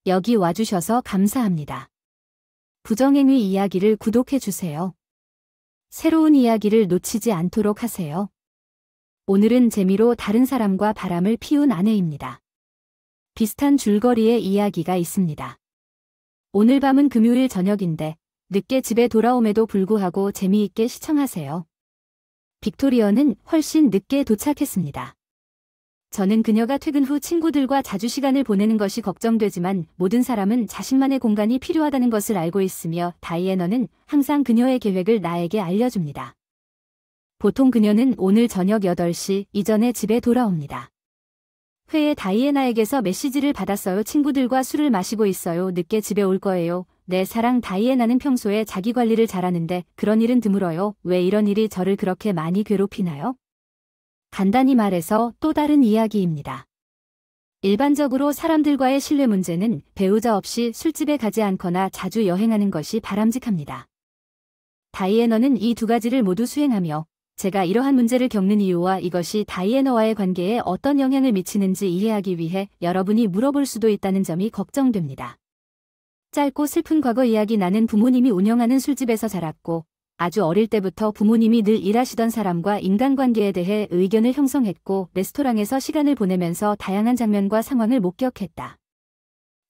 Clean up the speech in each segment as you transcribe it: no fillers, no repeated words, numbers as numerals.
여기 와주셔서 감사합니다. 부정행위 이야기를 구독해주세요. 새로운 이야기를 놓치지 않도록 하세요. 오늘은 재미로 다른 사람과 바람을 피운 아내입니다. 비슷한 줄거리의 이야기가 있습니다. 오늘 밤은 금요일 저녁인데 늦게 집에 돌아옴에도 불구하고 재미있게 시청하세요. 빅토리어는 훨씬 늦게 도착했습니다. 저는 그녀가 퇴근 후 친구들과 자주 시간을 보내는 것이 걱정되지만 모든 사람은 자신만의 공간이 필요하다는 것을 알고 있으며 다이애너는 항상 그녀의 계획을 나에게 알려줍니다. 보통 그녀는 오늘 저녁 8시 이전에 집에 돌아옵니다. 회에 다이애나에게서 메시지를 받았어요. 친구들과 술을 마시고 있어요. 늦게 집에 올 거예요. 내 사랑 다이애나는 평소에 자기 관리를 잘하는데 그런 일은 드물어요. 왜 이런 일이 저를 그렇게 많이 괴롭히나요? 간단히 말해서 또 다른 이야기입니다. 일반적으로 사람들과의 신뢰 문제는 배우자 없이 술집에 가지 않거나 자주 여행하는 것이 바람직합니다. 다이애너는 이 두 가지를 모두 수행하며 제가 이러한 문제를 겪는 이유와 이것이 다이애너와의 관계에 어떤 영향을 미치는지 이해하기 위해 여러분이 물어볼 수도 있다는 점이 걱정됩니다. 짧고 슬픈 과거 이야기. 나는 부모님이 운영하는 술집에서 자랐고 아주 어릴 때부터 부모님이 늘 일하시던 사람과 인간관계에 대해 의견을 형성했고 레스토랑에서 시간을 보내면서 다양한 장면과 상황을 목격했다.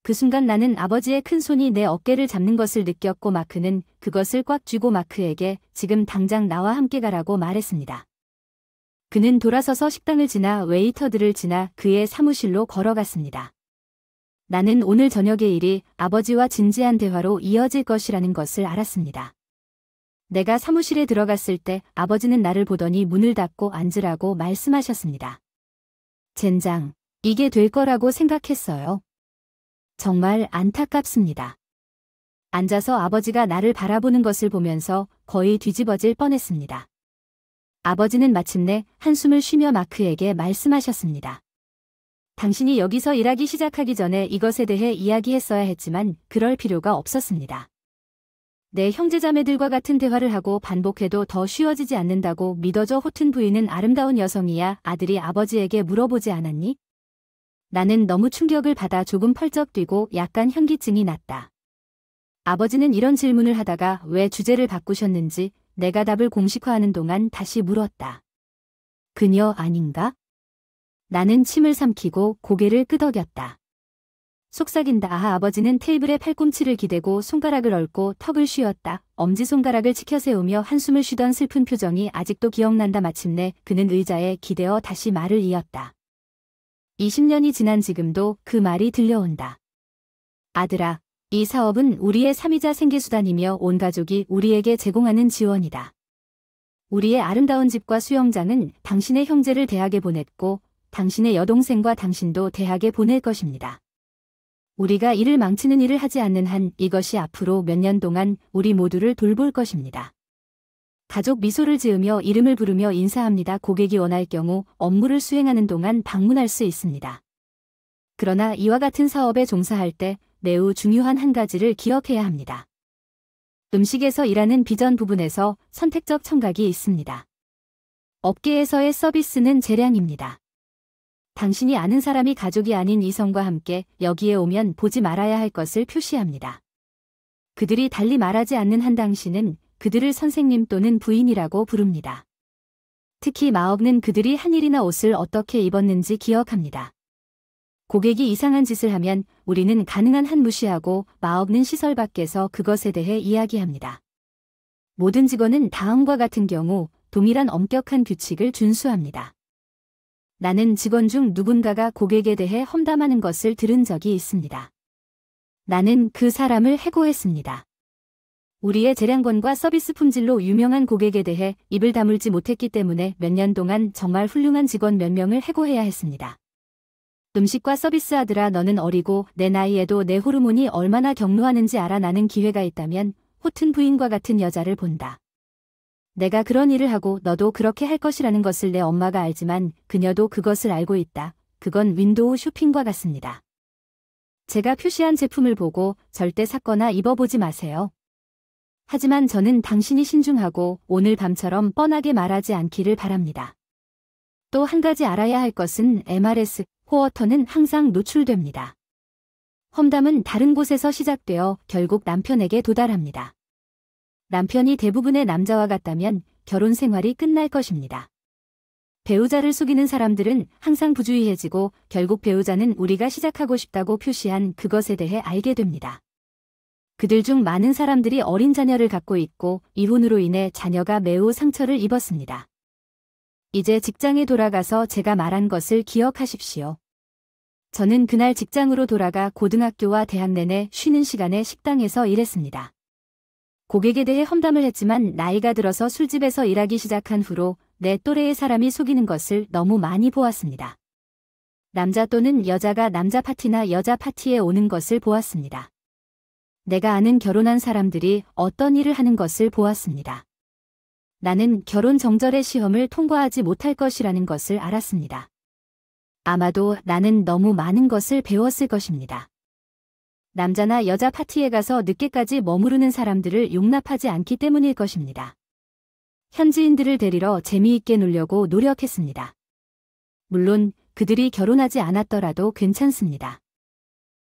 그 순간 나는 아버지의 큰 손이 내 어깨를 잡는 것을 느꼈고 마크는 그것을 꽉 쥐고 마크에게 지금 당장 나와 함께 가라고 말했습니다. 그는 돌아서서 식당을 지나 웨이터들을 지나 그의 사무실로 걸어갔습니다. 나는 오늘 저녁의 일이 아버지와 진지한 대화로 이어질 것이라는 것을 알았습니다. 내가 사무실에 들어갔을 때 아버지는 나를 보더니 문을 닫고 앉으라고 말씀하셨습니다. 젠장, 이게 될 거라고 생각했어요. 정말 안타깝습니다. 앉아서 아버지가 나를 바라보는 것을 보면서 거의 뒤집어질 뻔했습니다. 아버지는 마침내 한숨을 쉬며 마크에게 말씀하셨습니다. 당신이 여기서 일하기 시작하기 전에 이것에 대해 이야기했어야 했지만 그럴 필요가 없었습니다. 내 형제자매들과 같은 대화를 하고 반복해도 더 쉬워지지 않는다고 믿어줘. 호튼 부인은 아름다운 여성이야. 아들이 아버지에게 물어보지 않았니? 나는 너무 충격을 받아 조금 펄쩍 뛰고 약간 현기증이 났다. 아버지는 이런 질문을 하다가 왜 주제를 바꾸셨는지 내가 답을 공식화하는 동안 다시 물었다. 그녀 아닌가? 나는 침을 삼키고 고개를 끄덕였다. 속삭인다. 아하. 아버지는 테이블에 팔꿈치를 기대고 손가락을 얹고 턱을 휘었다. 엄지손가락을 치켜세우며 한숨을 쉬던 슬픈 표정이 아직도 기억난다. 마침내 그는 의자에 기대어 다시 말을 이었다. 20년이 지난 지금도 그 말이 들려온다. 아들아, 이 사업은 우리의 3이자 생계수단이며 온 가족이 우리에게 제공하는 지원이다. 우리의 아름다운 집과 수영장은 당신의 형제를 대학에 보냈고 당신의 여동생과 당신도 대학에 보낼 것입니다. 우리가 이를 망치는 일을 하지 않는 한 이것이 앞으로 몇 년 동안 우리 모두를 돌볼 것입니다. 가족 미소를 지으며 이름을 부르며 인사합니다. 고객이 원할 경우 업무를 수행하는 동안 방문할 수 있습니다. 그러나 이와 같은 사업에 종사할 때 매우 중요한 한 가지를 기억해야 합니다. 음식에서 일하는 비전 부분에서 선택적 청각이 있습니다. 업계에서의 서비스는 재량입니다. 당신이 아는 사람이 가족이 아닌 이성과 함께 여기에 오면 보지 말아야 할 것을 표시합니다. 그들이 달리 말하지 않는 한 당신은 그들을 선생님 또는 부인이라고 부릅니다. 특히 마업는 그들이 한 일이나 옷을 어떻게 입었는지 기억합니다. 고객이 이상한 짓을 하면 우리는 가능한 한 무시하고 마업는 시설 밖에서 그것에 대해 이야기합니다. 모든 직원은 다음과 같은 경우 동일한 엄격한 규칙을 준수합니다. 나는 직원 중 누군가가 고객에 대해 험담하는 것을 들은 적이 있습니다. 나는 그 사람을 해고했습니다. 우리의 재량권과 서비스 품질로 유명한 고객에 대해 입을 다물지 못했기 때문에 몇 년 동안 정말 훌륭한 직원 몇 명을 해고해야 했습니다. 음식과 서비스. 아들아, 너는 어리고 내 나이에도 내 호르몬이 얼마나 경로하는지 알아. 나는 기회가 있다면 호튼 부인과 같은 여자를 본다. 내가 그런 일을 하고 너도 그렇게 할 것이라는 것을 내 엄마가 알지만 그녀도 그것을 알고 있다. 그건 윈도우 쇼핑과 같습니다. 제가 표시한 제품을 보고 절대 샀거나 입어보지 마세요. 하지만 저는 당신이 신중하고 오늘 밤처럼 뻔하게 말하지 않기를 바랍니다. 또 한 가지 알아야 할 것은 MRS, 호어터는 항상 노출됩니다. 험담은 다른 곳에서 시작되어 결국 남편에게 도달합니다. 남편이 대부분의 남자와 같다면 결혼 생활이 끝날 것입니다. 배우자를 속이는 사람들은 항상 부주의해지고 결국 배우자는 우리가 시작하고 싶다고 표시한 그것에 대해 알게 됩니다. 그들 중 많은 사람들이 어린 자녀를 갖고 있고 이혼으로 인해 자녀가 매우 상처를 입었습니다. 이제 직장에 돌아가서 제가 말한 것을 기억하십시오. 저는 그날 직장으로 돌아가 고등학교와 대학 내내 쉬는 시간에 식당에서 일했습니다. 고객에 대해 험담을 했지만 나이가 들어서 술집에서 일하기 시작한 후로 내 또래의 사람이 속이는 것을 너무 많이 보았습니다. 남자 또는 여자가 남자 파티나 여자 파티에 오는 것을 보았습니다. 내가 아는 결혼한 사람들이 어떤 일을 하는 것을 보았습니다. 나는 결혼 정절의 시험을 통과하지 못할 것이라는 것을 알았습니다. 아마도 나는 너무 많은 것을 배웠을 것입니다. 남자나 여자 파티에 가서 늦게까지 머무르는 사람들을 용납하지 않기 때문일 것입니다. 현지인들을 데리러 재미있게 놀려고 노력했습니다. 물론 그들이 결혼하지 않았더라도 괜찮습니다.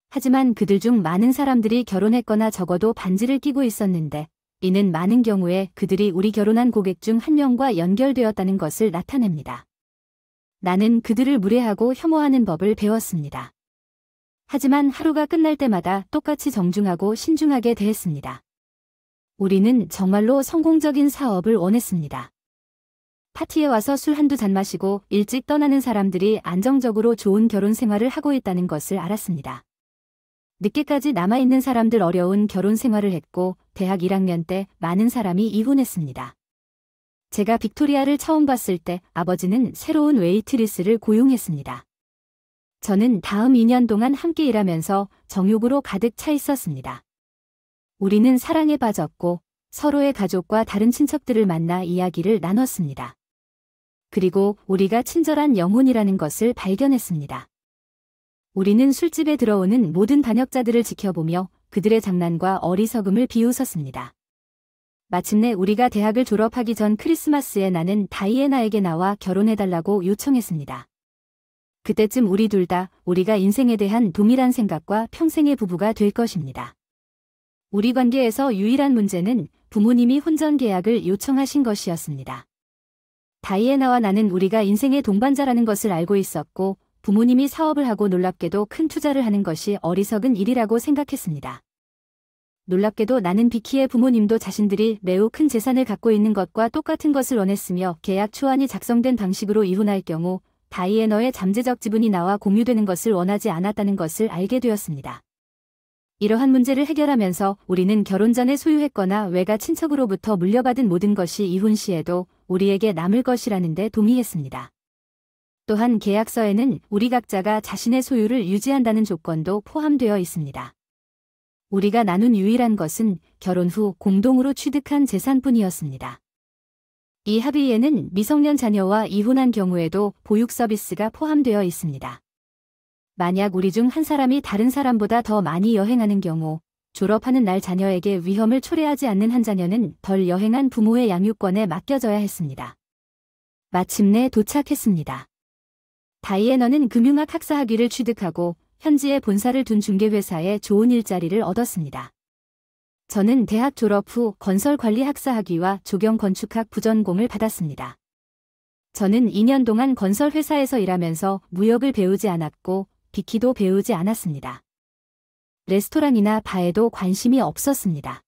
하지만 그들 중 많은 사람들이 결혼했거나 적어도 반지를 끼고 있었는데 이는 많은 경우에 그들이 우리 결혼한 고객 중 한 명과 연결되었다는 것을 나타냅니다. 나는 그들을 무례하고 혐오하는 법을 배웠습니다. 하지만 하루가 끝날 때마다 똑같이 정중하고 신중하게 대했습니다. 우리는 정말로 성공적인 사업을 원했습니다. 파티에 와서 술 한두 잔 마시고 일찍 떠나는 사람들이 안정적으로 좋은 결혼 생활을 하고 있다는 것을 알았습니다. 늦게까지 남아있는 사람들 어려운 결혼 생활을 했고 대학 1학년 때 많은 사람이 이혼했습니다. 제가 빅토리아를 처음 봤을 때 아버지는 새로운 웨이트리스를 고용했습니다. 저는 다음 2년 동안 함께 일하면서 정욕으로 가득 차 있었습니다. 우리는 사랑에 빠졌고 서로의 가족과 다른 친척들을 만나 이야기를 나눴습니다. 그리고 우리가 친절한 영혼이라는 것을 발견했습니다. 우리는 술집에 들어오는 모든 반역자들을 지켜보며 그들의 장난과 어리석음을 비웃었습니다. 마침내 우리가 대학을 졸업하기 전 크리스마스에 나는 다이애나에게 나와 결혼해달라고 요청했습니다. 그때쯤 우리 둘 다 우리가 인생에 대한 동일한 생각과 평생의 부부가 될 것입니다. 우리 관계에서 유일한 문제는 부모님이 혼전 계약을 요청하신 것이었습니다. 다이애나와 나는 우리가 인생의 동반자라는 것을 알고 있었고 부모님이 사업을 하고 놀랍게도 큰 투자를 하는 것이 어리석은 일이라고 생각했습니다. 놀랍게도 나는 비키의 부모님도 자신들이 매우 큰 재산을 갖고 있는 것과 똑같은 것을 원했으며 계약 초안이 작성된 방식으로 이혼할 경우 다이애너의 잠재적 지분이 나와 공유되는 것을 원하지 않았다는 것을 알게 되었습니다. 이러한 문제를 해결하면서 우리는 결혼 전에 소유했거나 외가 친척으로부터 물려받은 모든 것이 이혼 시에도 우리에게 남을 것이라는 데 동의했습니다. 또한 계약서에는 우리 각자가 자신의 소유를 유지한다는 조건도 포함되어 있습니다. 우리가 나눈 유일한 것은 결혼 후 공동으로 취득한 재산뿐이었습니다. 이 합의에는 미성년 자녀와 이혼한 경우에도 보육 서비스가 포함되어 있습니다. 만약 우리 중 한 사람이 다른 사람보다 더 많이 여행하는 경우 졸업하는 날 자녀에게 위험을 초래하지 않는 한 자녀는 덜 여행한 부모의 양육권에 맡겨져야 했습니다. 마침내 도착했습니다. 다이애너는 금융학 학사 학위를 취득하고 현지에 본사를 둔 중개회사에 좋은 일자리를 얻었습니다. 저는 대학 졸업 후 건설관리 학사 학위와 조경건축학 부전공을 받았습니다. 저는 2년 동안 건설회사에서 일하면서 무역을 배우지 않았고 비키도 배우지 않았습니다. 레스토랑이나 바에도 관심이 없었습니다.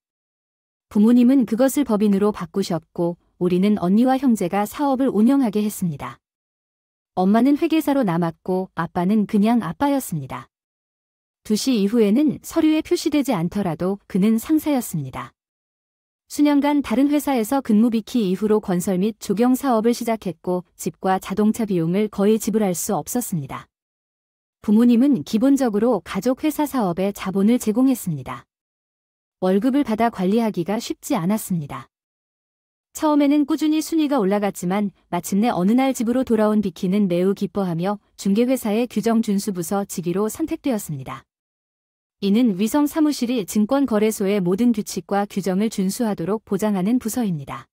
부모님은 그것을 법인으로 바꾸셨고 우리는 언니와 형제가 사업을 운영하게 했습니다. 엄마는 회계사로 남았고 아빠는 그냥 아빠였습니다. 2시 이후에는 서류에 표시되지 않더라도 그는 상사였습니다. 수년간 다른 회사에서 근무 비키 이후로 건설 및 조경 사업을 시작했고 집과 자동차 비용을 거의 지불할 수 없었습니다. 부모님은 기본적으로 가족 회사 사업에 자본을 제공했습니다. 월급을 받아 관리하기가 쉽지 않았습니다. 처음에는 꾸준히 순위가 올라갔지만 마침내 어느 날 집으로 돌아온 비키는 매우 기뻐하며 중개회사의 규정 준수 부서 직위로 선택되었습니다. 이는 위성 사무실이 증권거래소의 모든 규칙과 규정을 준수하도록 보장하는 부서입니다.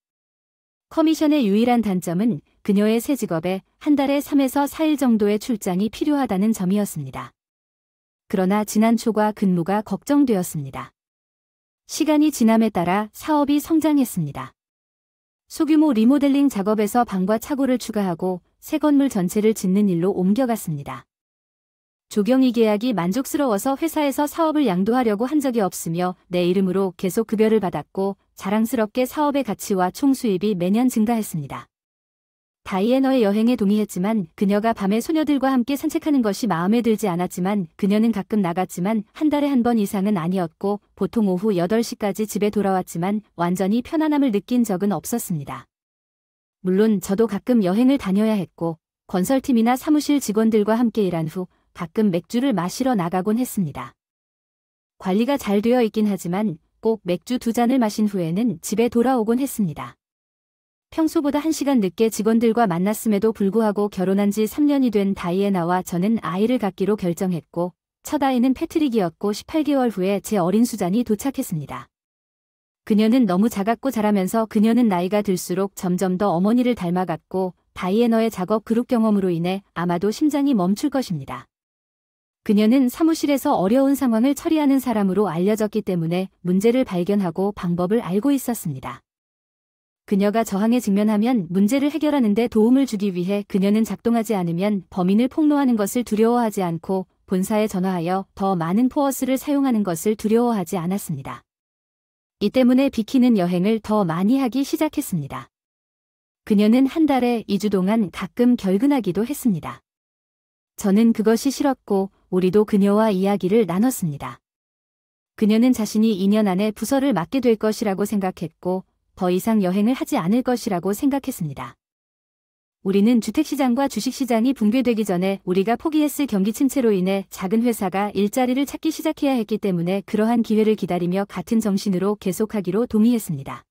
커미션의 유일한 단점은 그녀의 새 직업에 한 달에 3에서 4일 정도의 출장이 필요하다는 점이었습니다. 그러나 지난 초과 근무가 걱정되었습니다. 시간이 지남에 따라 사업이 성장했습니다. 소규모 리모델링 작업에서 방과 차고를 추가하고 새 건물 전체를 짓는 일로 옮겨갔습니다. 조경이 계약이 만족스러워서 회사에서 사업을 양도하려고 한 적이 없으며 내 이름으로 계속 급여를 받았고 자랑스럽게 사업의 가치와 총 수입이 매년 증가했습니다. 다이애너의 여행에 동의했지만 그녀가 밤에 소녀들과 함께 산책하는 것이 마음에 들지 않았지만 그녀는 가끔 나갔지만 한 달에 한 번 이상은 아니었고 보통 오후 8시까지 집에 돌아왔지만 완전히 편안함을 느낀 적은 없었습니다. 물론 저도 가끔 여행을 다녀야 했고 건설팀이나 사무실 직원들과 함께 일한 후 가끔 맥주를 마시러 나가곤 했습니다. 관리가 잘 되어 있긴 하지만 꼭 맥주 2잔을 마신 후에는 집에 돌아오곤 했습니다. 평소보다 1시간 늦게 직원들과 만났음에도 불구하고 결혼한 지 3년이 된 다이애나와 저는 아이를 갖기로 결정했고 첫 아이는 패트릭이었고 18개월 후에 제 어린 수잔이 도착했습니다. 그녀는 너무 작았고 자라면서 그녀는 나이가 들수록 점점 더 어머니를 닮아갔고 다이애너의 작업 그룹 경험으로 인해 아마도 심장이 멈출 것입니다. 그녀는 사무실에서 어려운 상황을 처리하는 사람으로 알려졌기 때문에 문제를 발견하고 방법을 알고 있었습니다. 그녀가 저항에 직면하면 문제를 해결하는 데 도움을 주기 위해 그녀는 작동하지 않으면 범인을 폭로하는 것을 두려워하지 않고 본사에 전화하여 더 많은 포어스를 사용하는 것을 두려워하지 않았습니다. 이 때문에 비키는 여행을 더 많이 하기 시작했습니다. 그녀는 한 달에 2주 동안 가끔 결근하기도 했습니다. 저는 그것이 싫었고 우리도 그녀와 이야기를 나눴습니다. 그녀는 자신이 2년 안에 부서를 맡게 될 것이라고 생각했고 더 이상 여행을 하지 않을 것이라고 생각했습니다. 우리는 주택시장과 주식시장이 붕괴되기 전에 우리가 포기했을 경기 침체로 인해 작은 회사가 일자리를 찾기 시작해야 했기 때문에 그러한 기회를 기다리며 같은 정신으로 계속하기로 동의했습니다.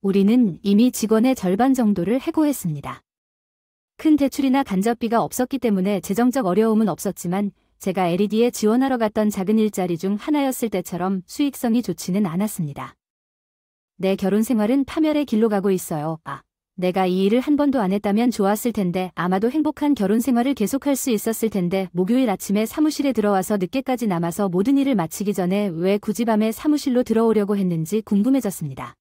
우리는 이미 직원의 절반 정도를 해고했습니다. 큰 대출이나 간접비가 없었기 때문에 재정적 어려움은 없었지만 제가 LED에 지원하러 갔던 작은 일자리 중 하나였을 때처럼 수익성이 좋지는 않았습니다. 내 결혼 생활은 파멸의 길로 가고 있어요. 내가 이 일을 한 번도 안 했다면 좋았을 텐데 아마도 행복한 결혼 생활을 계속할 수 있었을 텐데 목요일 아침에 사무실에 들어와서 늦게까지 남아서 모든 일을 마치기 전에 왜 굳이 밤에 사무실로 들어오려고 했는지 궁금해졌습니다.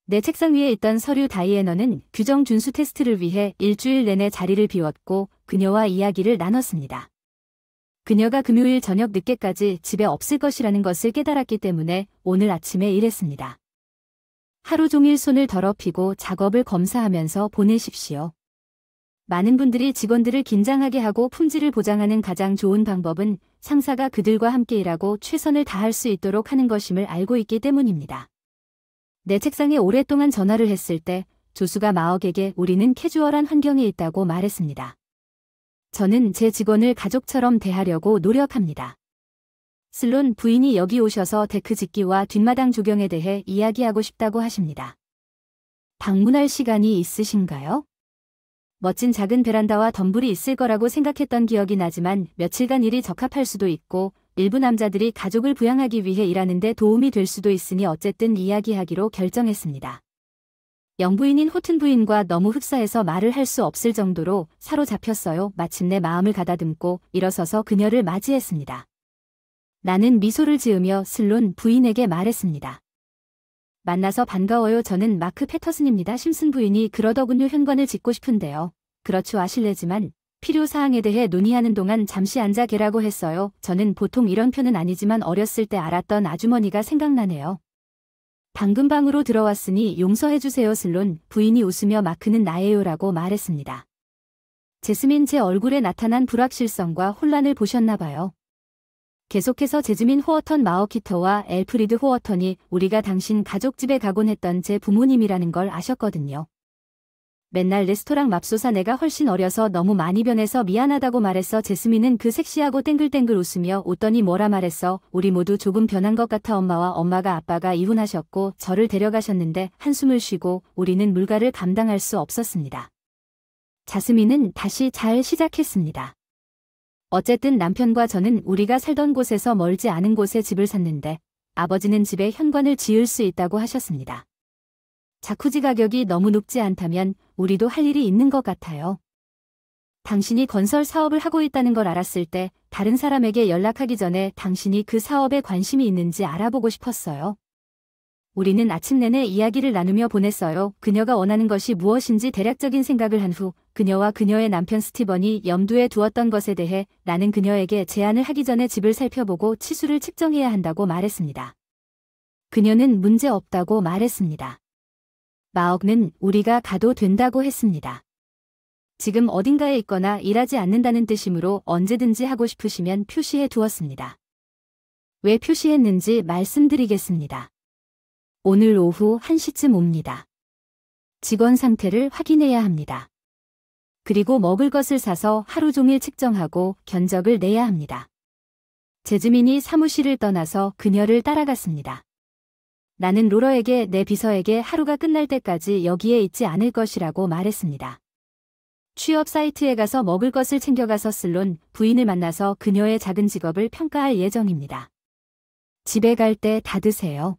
내 책상 위에 있던 서류 다이애너는 규정 준수 테스트를 위해 일주일 내내 자리를 비웠고 그녀와 이야기를 나눴습니다. 그녀가 금요일 저녁 늦게까지 집에 없을 것이라는 것을 깨달았기 때문에 오늘 아침에 일했습니다. 하루 종일 손을 더럽히고 작업을 검사하면서 보내십시오. 많은 분들이 직원들을 긴장하게 하고 품질을 보장하는 가장 좋은 방법은 상사가 그들과 함께 일하고 최선을 다할 수 있도록 하는 것임을 알고 있기 때문입니다. 내 책상에 오랫동안 전화를 했을 때 조수가 마억에게 우리는 캐주얼한 환경에 있다고 말했습니다. 저는 제 직원을 가족처럼 대하려고 노력합니다. 슬론 부인이 여기 오셔서 데크 짓기와 뒷마당 조경에 대해 이야기하고 싶다고 하십니다. 방문할 시간이 있으신가요? 멋진 작은 베란다와 덤불이 있을 거라고 생각했던 기억이 나지만 며칠간 일이 적합할 수도 있고 일부 남자들이 가족을 부양하기 위해 일하는 데 도움이 될 수도 있으니 어쨌든 이야기하기로 결정했습니다. 영부인인 호튼 부인과 너무 흡사해서 말을 할 수 없을 정도로 사로잡혔어요. 마침내 마음을 가다듬고 일어서서 그녀를 맞이했습니다. 나는 미소를 지으며 슬론 부인에게 말했습니다. 만나서 반가워요. 저는 마크 패터슨입니다. 심슨 부인이 그러더군요. 현관을 짓고 싶은데요. 그렇죠. 아실래지만 필요사항에 대해 논의하는 동안 잠시 앉아 계라고 했어요. 저는 보통 이런 편은 아니지만 어렸을 때 알았던 아주머니가 생각나네요. 방금 방으로 들어왔으니 용서해주세요. 슬론 부인이 웃으며 마크는 나예요라고 말했습니다. 제스민 제 얼굴에 나타난 불확실성과 혼란을 보셨나 봐요. 계속해서 제즈민 호어턴 마어키터와 엘프리드 호어턴이 우리가 당신 가족집에 가곤 했던 제 부모님이라는 걸 아셨거든요. 맨날 레스토랑 맙소사 내가 훨씬 어려서 너무 많이 변해서 미안하다고 말했어. 제스민은 그 섹시하고 땡글땡글 웃으며 웃더니 뭐라 말했어. 우리 모두 조금 변한 것 같아. 엄마가 아빠가 이혼하셨고 저를 데려가셨는데 한숨을 쉬고 우리는 물가를 감당할 수 없었습니다. 자스민은 다시 잘 시작했습니다. 어쨌든 남편과 저는 우리가 살던 곳에서 멀지 않은 곳에 집을 샀는데 아버지는 집에 현관을 지을 수 있다고 하셨습니다. 자쿠지 가격이 너무 높지 않다면 우리도 할 일이 있는 것 같아요. 당신이 건설 사업을 하고 있다는 걸 알았을 때 다른 사람에게 연락하기 전에 당신이 그 사업에 관심이 있는지 알아보고 싶었어요. 우리는 아침 내내 이야기를 나누며 보냈어요. 그녀가 원하는 것이 무엇인지 대략적인 생각을 한 후 그녀와 그녀의 남편 스티번이 염두에 두었던 것에 대해 나는 그녀에게 제안을 하기 전에 집을 살펴보고 치수를 측정해야 한다고 말했습니다. 그녀는 문제 없다고 말했습니다. 마옥는 우리가 가도 된다고 했습니다. 지금 어딘가에 있거나 일하지 않는다는 뜻이므로 언제든지 하고 싶으시면 표시해 두었습니다. 왜 표시했는지 말씀드리겠습니다. 오늘 오후 1시쯤 옵니다. 직원 상태를 확인해야 합니다. 그리고 먹을 것을 사서 하루 종일 측정하고 견적을 내야 합니다. 재즈민이 사무실을 떠나서 그녀를 따라갔습니다. 나는 로러에게 내 비서에게 하루가 끝날 때까지 여기에 있지 않을 것이라고 말했습니다. 취업 사이트에 가서 먹을 것을 챙겨가서 슬론 부인을 만나서 그녀의 작은 직업을 평가할 예정입니다. 집에 갈 때 다 드세요.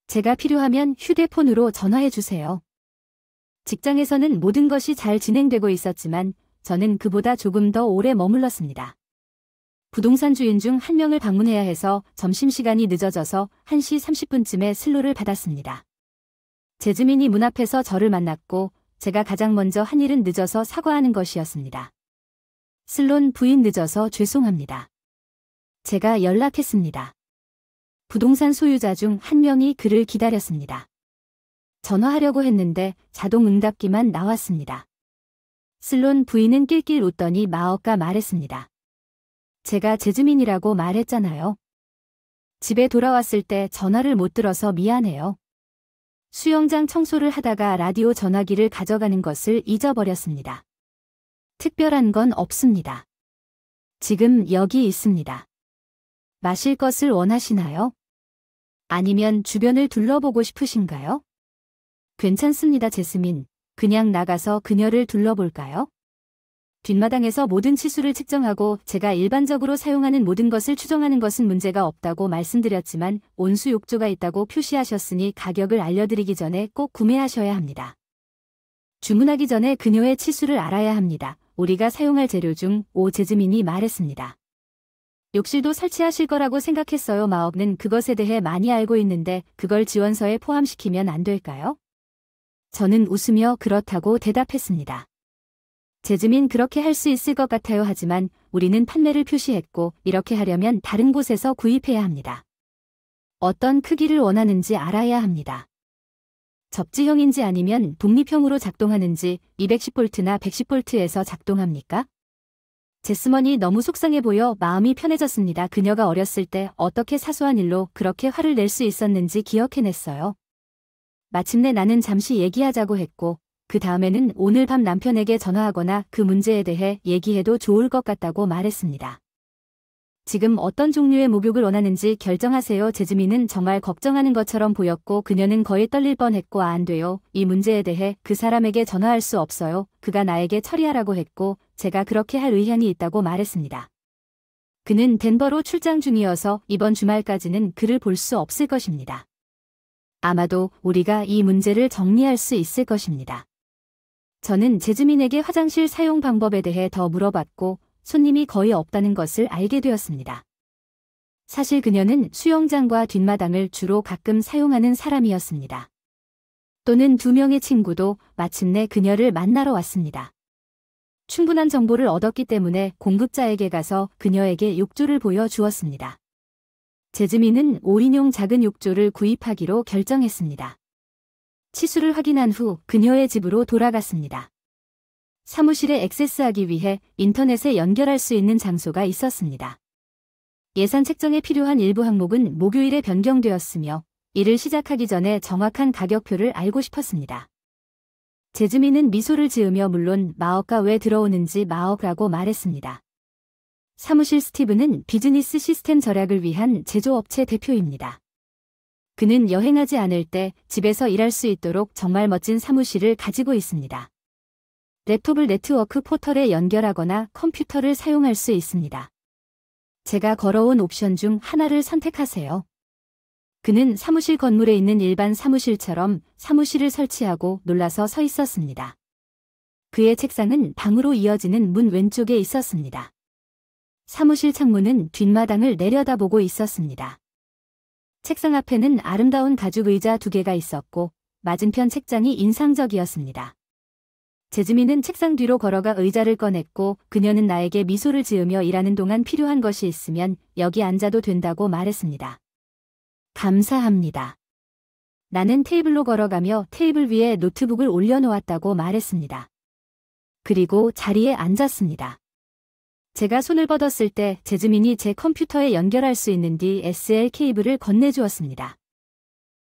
제가 필요하면 휴대폰으로 전화해 주세요. 직장에서는 모든 것이 잘 진행되고 있었지만 저는 그보다 조금 더 오래 머물렀습니다. 부동산 주인 중 한 명을 방문해야 해서 점심시간이 늦어져서 1시 30분쯤에 슬로를 받았습니다. 재즈민이 문 앞에서 저를 만났고 제가 가장 먼저 한 일은 늦어서 사과하는 것이었습니다. 슬론 부인 늦어서 죄송합니다. 제가 연락했습니다. 부동산 소유자 중 한 명이 그를 기다렸습니다. 전화하려고 했는데 자동 응답기만 나왔습니다. 슬론 부인은 낄낄 웃더니 마옥가 말했습니다. 제가 재즈민이라고 말했잖아요. 집에 돌아왔을 때 전화를 못 들어서 미안해요. 수영장 청소를 하다가 라디오 전화기를 가져가는 것을 잊어버렸습니다. 특별한 건 없습니다. 지금 여기 있습니다. 마실 것을 원하시나요? 아니면 주변을 둘러보고 싶으신가요? 괜찮습니다, 제스민. 그냥 나가서 그녀를 둘러볼까요? 뒷마당에서 모든 치수를 측정하고 제가 일반적으로 사용하는 모든 것을 추정하는 것은 문제가 없다고 말씀드렸지만 온수 욕조가 있다고 표시하셨으니 가격을 알려드리기 전에 꼭 구매하셔야 합니다. 주문하기 전에 그녀의 치수를 알아야 합니다. 우리가 사용할 재료 중 제즈민이 말했습니다. 욕실도 설치하실 거라고 생각했어요. 마옥는 그것에 대해 많이 알고 있는데 그걸 지원서에 포함시키면 안 될까요? 저는 웃으며 그렇다고 대답했습니다. 재즈민 그렇게 할 수 있을 것 같아요. 하지만 우리는 판매를 표시했고 이렇게 하려면 다른 곳에서 구입해야 합니다. 어떤 크기를 원하는지 알아야 합니다. 접지형인지 아니면 독립형으로 작동하는지 210V나 110V에서 작동합니까? 제스먼이 너무 속상해 보여 마음이 편해졌습니다. 그녀가 어렸을 때 어떻게 사소한 일로 그렇게 화를 낼 수 있었는지 기억해냈어요. 마침내 나는 잠시 얘기하자고 했고 그 다음에는 오늘 밤 남편에게 전화하거나 그 문제에 대해 얘기해도 좋을 것 같다고 말했습니다. 지금 어떤 종류의 목욕을 원하는지 결정하세요. 재즈민은 정말 걱정하는 것처럼 보였고 그녀는 거의 떨릴 뻔했고 안 돼요. 이 문제에 대해 그 사람에게 전화할 수 없어요. 그가 나에게 처리하라고 했고 제가 그렇게 할 의향이 있다고 말했습니다. 그는 덴버로 출장 중이어서 이번 주말까지는 그를 볼 수 없을 것입니다. 아마도 우리가 이 문제를 정리할 수 있을 것입니다. 저는 재즈민에게 화장실 사용 방법에 대해 더 물어봤고 손님이 거의 없다는 것을 알게 되었습니다. 사실 그녀는 수영장과 뒷마당을 주로 가끔 사용하는 사람이었습니다. 또는 2명의 친구도 마침내 그녀를 만나러 왔습니다. 충분한 정보를 얻었기 때문에 공급자에게 가서 그녀에게 욕조를 보여주었습니다. 재즈민은 올인용 작은 욕조를 구입하기로 결정했습니다. 치수를 확인한 후 그녀의 집으로 돌아갔습니다. 사무실에 액세스하기 위해 인터넷에 연결할 수 있는 장소가 있었습니다. 예산 책정에 필요한 일부 항목은 목요일에 변경되었으며 일을 시작하기 전에 정확한 가격표를 알고 싶었습니다. 재즈민은 미소를 지으며 물론 마옥가 왜 들어오는지 마옥라고 말했습니다. 사무실 스티브는 비즈니스 시스템 절약을 위한 제조업체 대표입니다. 그는 여행하지 않을 때 집에서 일할 수 있도록 정말 멋진 사무실을 가지고 있습니다. 랩톱을 네트워크 포털에 연결하거나 컴퓨터를 사용할 수 있습니다. 제가 걸어온 옵션 중 하나를 선택하세요. 그는 사무실 건물에 있는 일반 사무실처럼 사무실을 설치하고 놀라서 서 있었습니다. 그의 책상은 방으로 이어지는 문 왼쪽에 있었습니다. 사무실 창문은 뒷마당을 내려다보고 있었습니다. 책상 앞에는 아름다운 가죽 의자 2개가 있었고 맞은편 책장이 인상적이었습니다. 재즈민은 책상 뒤로 걸어가 의자를 꺼냈고 그녀는 나에게 미소를 지으며 일하는 동안 필요한 것이 있으면 여기 앉아도 된다고 말했습니다. 감사합니다. 나는 테이블로 걸어가며 테이블 위에 노트북을 올려놓았다고 말했습니다. 그리고 자리에 앉았습니다. 제가 손을 뻗었을 때 재즈민이 제 컴퓨터에 연결할 수 있는 DSL 케이블을 건네주었습니다.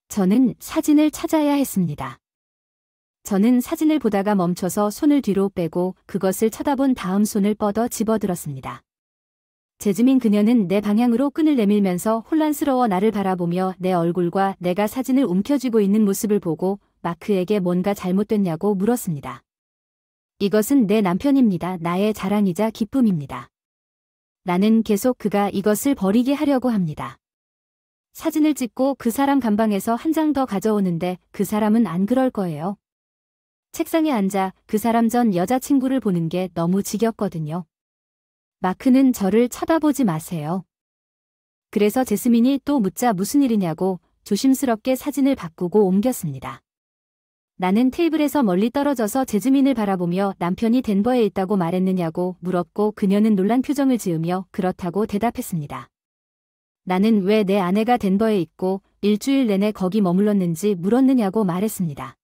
저는 사진을 찾아야 했습니다. 저는 사진을 보다가 멈춰서 손을 뒤로 빼고 그것을 쳐다본 다음 손을 뻗어 집어들었습니다. 재즈민 그녀는 내 방향으로 끈을 내밀면서 혼란스러워 나를 바라보며 내 얼굴과 내가 사진을 움켜쥐고 있는 모습을 보고 마크에게 뭔가 잘못됐냐고 물었습니다. 이것은 내 남편입니다. 나의 자랑이자 기쁨입니다. 나는 계속 그가 이것을 버리게 하려고 합니다. 사진을 찍고 그 사람 가방에서 한 장 더 가져오는데 그 사람은 안 그럴 거예요. 책상에 앉아 그 사람 전 여자친구를 보는 게 너무 지겹거든요. 마크는 저를 쳐다보지 마세요. 그래서 제스민이 또 묻자 무슨 일이냐고 조심스럽게 사진을 바꾸고 옮겼습니다. 나는 테이블에서 멀리 떨어져서 제즈민을 바라보며 남편이 덴버에 있다고 말했느냐고 물었고 그녀는 놀란 표정을 지으며 그렇다고 대답했습니다. 나는 왜 내 아내가 덴버에 있고 일주일 내내 거기 머물렀는지 물었느냐고 말했습니다.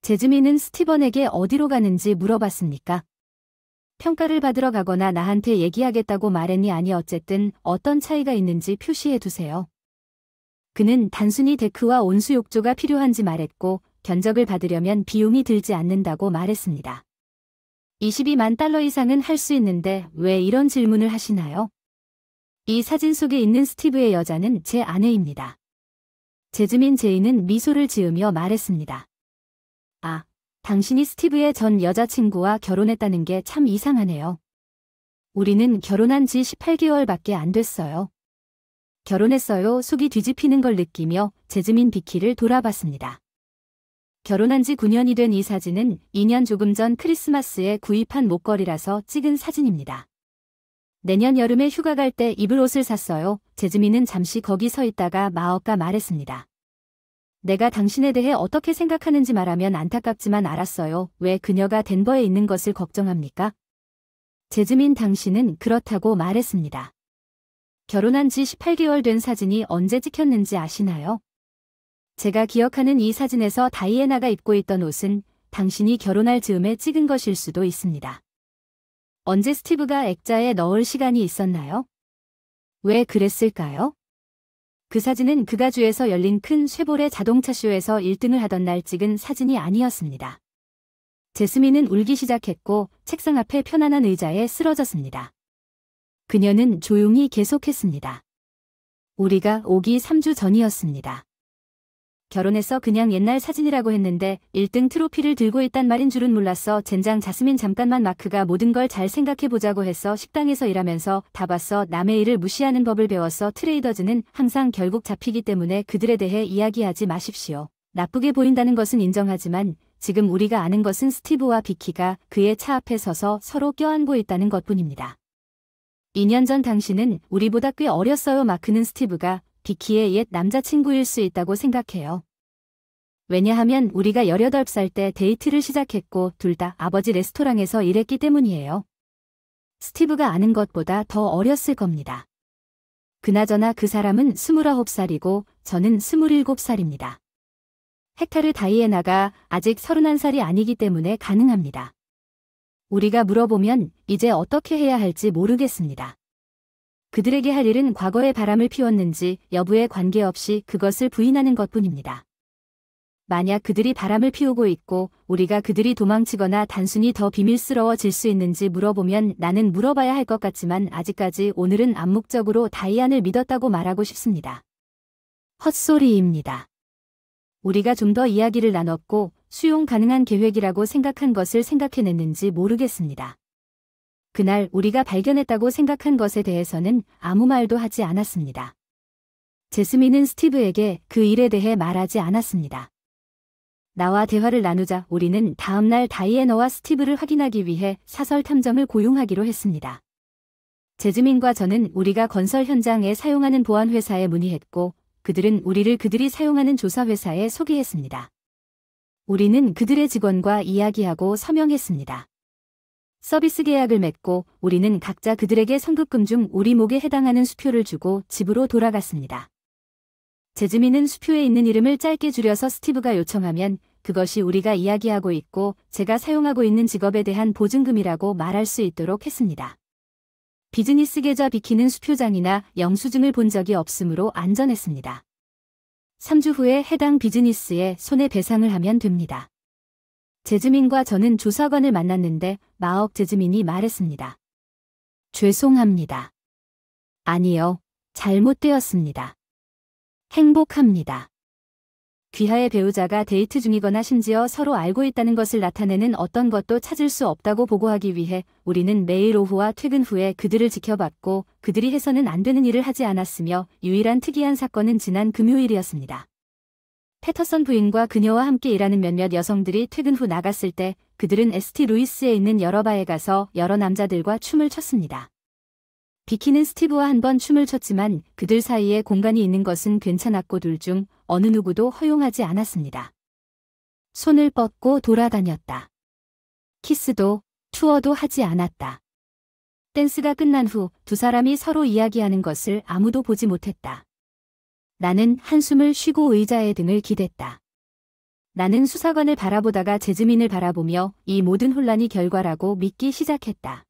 제즈민은 스티번에게 어디로 가는지 물어봤습니까? 평가를 받으러 가거나 나한테 얘기하겠다고 말했니? 아니 어쨌든 어떤 차이가 있는지 표시해 두세요. 그는 단순히 데크와 온수욕조가 필요한지 말했고 견적을 받으려면 비용이 들지 않는다고 말했습니다. 22만 달러 이상은 할 수 있는데 왜 이런 질문을 하시나요? 이 사진 속에 있는 스티브의 여자는 제 아내입니다. 제즈민 제이는 미소를 지으며 말했습니다. 아, 당신이 스티브의 전 여자친구와 결혼했다는 게 참 이상하네요. 우리는 결혼한 지 18개월밖에 안 됐어요. 결혼했어요. 속이 뒤집히는 걸 느끼며 제즈민 비키를 돌아봤습니다. 결혼한 지 9년이 된 이 사진은 2년 조금 전 크리스마스에 구입한 목걸이라서 찍은 사진입니다. 내년 여름에 휴가 갈 때 입을 옷을 샀어요. 제즈민은 잠시 거기 서 있다가 마엇가 말했습니다. 내가 당신에 대해 어떻게 생각하는지 말하면 안타깝지만 알았어요. 왜 그녀가 덴버에 있는 것을 걱정합니까? 제즈민 당신은 그렇다고 말했습니다. 결혼한 지 18개월 된 사진이 언제 찍혔는지 아시나요? 제가 기억하는 이 사진에서 다이애나가 입고 있던 옷은 당신이 결혼할 즈음에 찍은 것일 수도 있습니다. 언제 스티브가 액자에 넣을 시간이 있었나요? 왜 그랬을까요? 그 사진은 그가 주에서 열린 큰 쉐보레 자동차 쇼에서 1등을 하던 날 찍은 사진이 아니었습니다. 제스민은 울기 시작했고 책상 앞에 편안한 의자에 쓰러졌습니다. 그녀는 조용히 계속했습니다. 우리가 오기 3주 전이었습니다. 결혼해서 그냥 옛날 사진이라고 했는데 1등 트로피를 들고 있단 말인 줄은 몰랐어. 젠장 자스민 잠깐만 마크가 모든 걸 잘 생각해보자고 했어. 식당에서 일하면서 다 봤어. 남의 일을 무시하는 법을 배웠어. 트레이더즈는 항상 결국 잡히기 때문에 그들에 대해 이야기하지 마십시오. 나쁘게 보인다는 것은 인정하지만 지금 우리가 아는 것은 스티브와 비키가 그의 차 앞에 서서 서로 껴안고 있다는 것뿐입니다. 2년 전 당신은 우리보다 꽤 어렸어요. 마크는 스티브가 비키의 옛 남자친구일 수 있다고 생각해요. 왜냐하면 우리가 18살 때 데이트를 시작했고 둘 다 아버지 레스토랑에서 일했기 때문이에요. 스티브가 아는 것보다 더 어렸을 겁니다. 그나저나 그 사람은 29살이고 저는 27살입니다. 헥타르 다이애나가 아직 31살이 아니기 때문에 가능합니다. 우리가 물어보면 이제 어떻게 해야 할지 모르겠습니다. 그들에게 할 일은 과거에 바람을 피웠는지 여부에 관계없이 그것을 부인하는 것뿐입니다. 만약 그들이 바람을 피우고 있고 우리가 그들이 도망치거나 단순히 더 비밀스러워질 수 있는지 물어보면 나는 물어봐야 할 것 같지만 아직까지 오늘은 암묵적으로 다이안을 믿었다고 말하고 싶습니다. 헛소리입니다. 우리가 좀 더 이야기를 나눴고 수용 가능한 계획이라고 생각한 것을 생각해냈는지 모르겠습니다. 그날 우리가 발견했다고 생각한 것에 대해서는 아무 말도 하지 않았습니다. 제스민은 스티브에게 그 일에 대해 말하지 않았습니다. 나와 대화를 나누자 우리는 다음날 다이애너와 스티브를 확인하기 위해 사설 탐정을 고용하기로 했습니다. 재즈민과 저는 우리가 건설 현장에 사용하는 보안회사에 문의했고 그들은 우리를 그들이 사용하는 조사회사에 소개했습니다. 우리는 그들의 직원과 이야기하고 서명했습니다. 서비스 계약을 맺고 우리는 각자 그들에게 선급금 중 우리 목에 해당하는 수표를 주고 집으로 돌아갔습니다. 재즈민은 수표에 있는 이름을 짧게 줄여서 스티브가 요청하면 그것이 우리가 이야기하고 있고 제가 사용하고 있는 직업에 대한 보증금이라고 말할 수 있도록 했습니다. 비즈니스 계좌 비키는 수표장이나 영수증을 본 적이 없으므로 안전했습니다. 3주 후에 해당 비즈니스에 손해배상을 하면 됩니다. 재즈민과 저는 조사관을 만났는데 마억 재즈민이 말했습니다. 죄송합니다. 아니요, 잘못되었습니다. 행복합니다. 귀하의 배우자가 데이트 중이거나 심지어 서로 알고 있다는 것을 나타내는 어떤 것도 찾을 수 없다고 보고하기 위해 우리는 매일 오후와 퇴근 후에 그들을 지켜봤고 그들이 해서는 안 되는 일을 하지 않았으며 유일한 특이한 사건은 지난 금요일이었습니다. 패터선 부인과 그녀와 함께 일하는 몇몇 여성들이 퇴근 후 나갔을 때 그들은 ST 루이스에 있는 여러 바에 가서 여러 남자들과 춤을 췄습니다. 비키는 스티브와 한 번 춤을 췄지만 그들 사이에 공간이 있는 것은 괜찮았고 둘 중 어느 누구도 허용하지 않았습니다. 손을 뻗고 돌아다녔다. 키스도 투어도 하지 않았다. 댄스가 끝난 후 두 사람이 서로 이야기하는 것을 아무도 보지 못했다. 나는 한숨을 쉬고 의자에 등을 기댔다. 나는 수사관을 바라보다가 재즈민을 바라보며 이 모든 혼란이 결과라고 믿기 시작했다.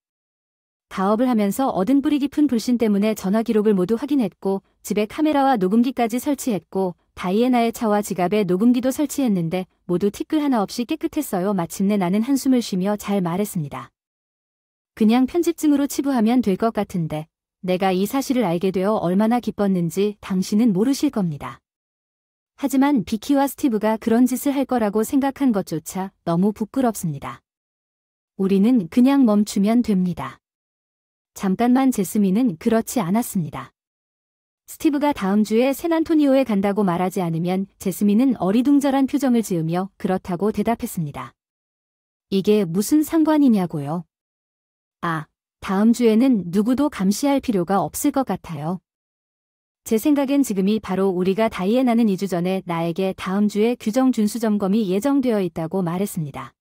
가업을 하면서 얻은 뿌리 깊은 불신 때문에 전화 기록을 모두 확인했고 집에 카메라와 녹음기까지 설치했고 다이애나의 차와 지갑에 녹음기도 설치했는데 모두 티끌 하나 없이 깨끗했어요. 마침내 나는 한숨을 쉬며 잘 말했습니다. 그냥 편집증으로 치부하면 될 것 같은데 내가 이 사실을 알게 되어 얼마나 기뻤는지 당신은 모르실 겁니다. 하지만 비키와 스티브가 그런 짓을 할 거라고 생각한 것조차 너무 부끄럽습니다. 우리는 그냥 멈추면 됩니다. 잠깐만 제스민은 그렇지 않았습니다. 스티브가 다음 주에 샌안토니오에 간다고 말하지 않으면 제스민은 어리둥절한 표정을 지으며 그렇다고 대답했습니다. 이게 무슨 상관이냐고요? 아, 다음 주에는 누구도 감시할 필요가 없을 것 같아요. 제 생각엔 지금이 바로 우리가 다이애나는 2주 전에 나에게 다음 주에 규정 준수 점검이 예정되어 있다고 말했습니다.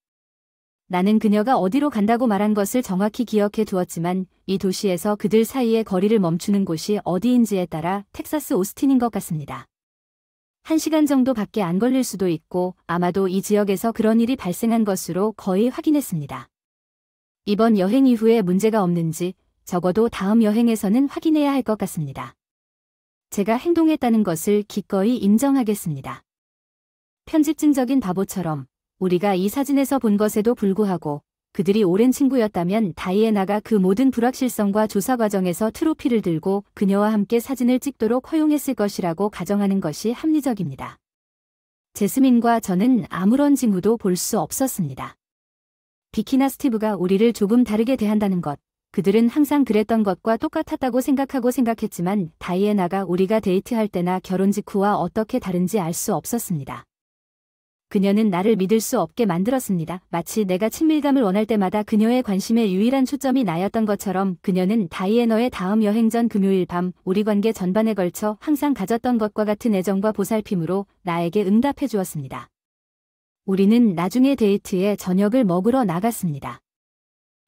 나는 그녀가 어디로 간다고 말한 것을 정확히 기억해 두었지만 이 도시에서 그들 사이의 거리를 멈추는 곳이 어디인지에 따라 텍사스 오스틴인 것 같습니다. 1시간 정도밖에 안 걸릴 수도 있고 아마도 이 지역에서 그런 일이 발생한 것으로 거의 확인했습니다. 이번 여행 이후에 문제가 없는지 적어도 다음 여행에서는 확인해야 할 것 같습니다. 제가 행동했다는 것을 기꺼이 인정하겠습니다. 편집증적인 바보처럼 우리가 이 사진에서 본 것에도 불구하고 그들이 오랜 친구였다면 다이애나가 그 모든 불확실성과 조사 과정에서 트로피를 들고 그녀와 함께 사진을 찍도록 허용했을 것이라고 가정하는 것이 합리적입니다. 제스민과 저는 아무런 징후도 볼 수 없었습니다. 비키나 스티브가 우리를 조금 다르게 대한다는 것, 그들은 항상 그랬던 것과 똑같았다고 생각했지만 다이애나가 우리가 데이트할 때나 결혼 직후와 어떻게 다른지 알 수 없었습니다. 그녀는 나를 믿을 수 없게 만들었습니다. 마치 내가 친밀감을 원할 때마다 그녀의 관심의 유일한 초점이 나였던 것처럼 그녀는 다이애너의 다음 여행 전 금요일 밤 우리 관계 전반에 걸쳐 항상 가졌던 것과 같은 애정과 보살핌으로 나에게 응답해 주었습니다. 우리는 나중에 데이트에 저녁을 먹으러 나갔습니다.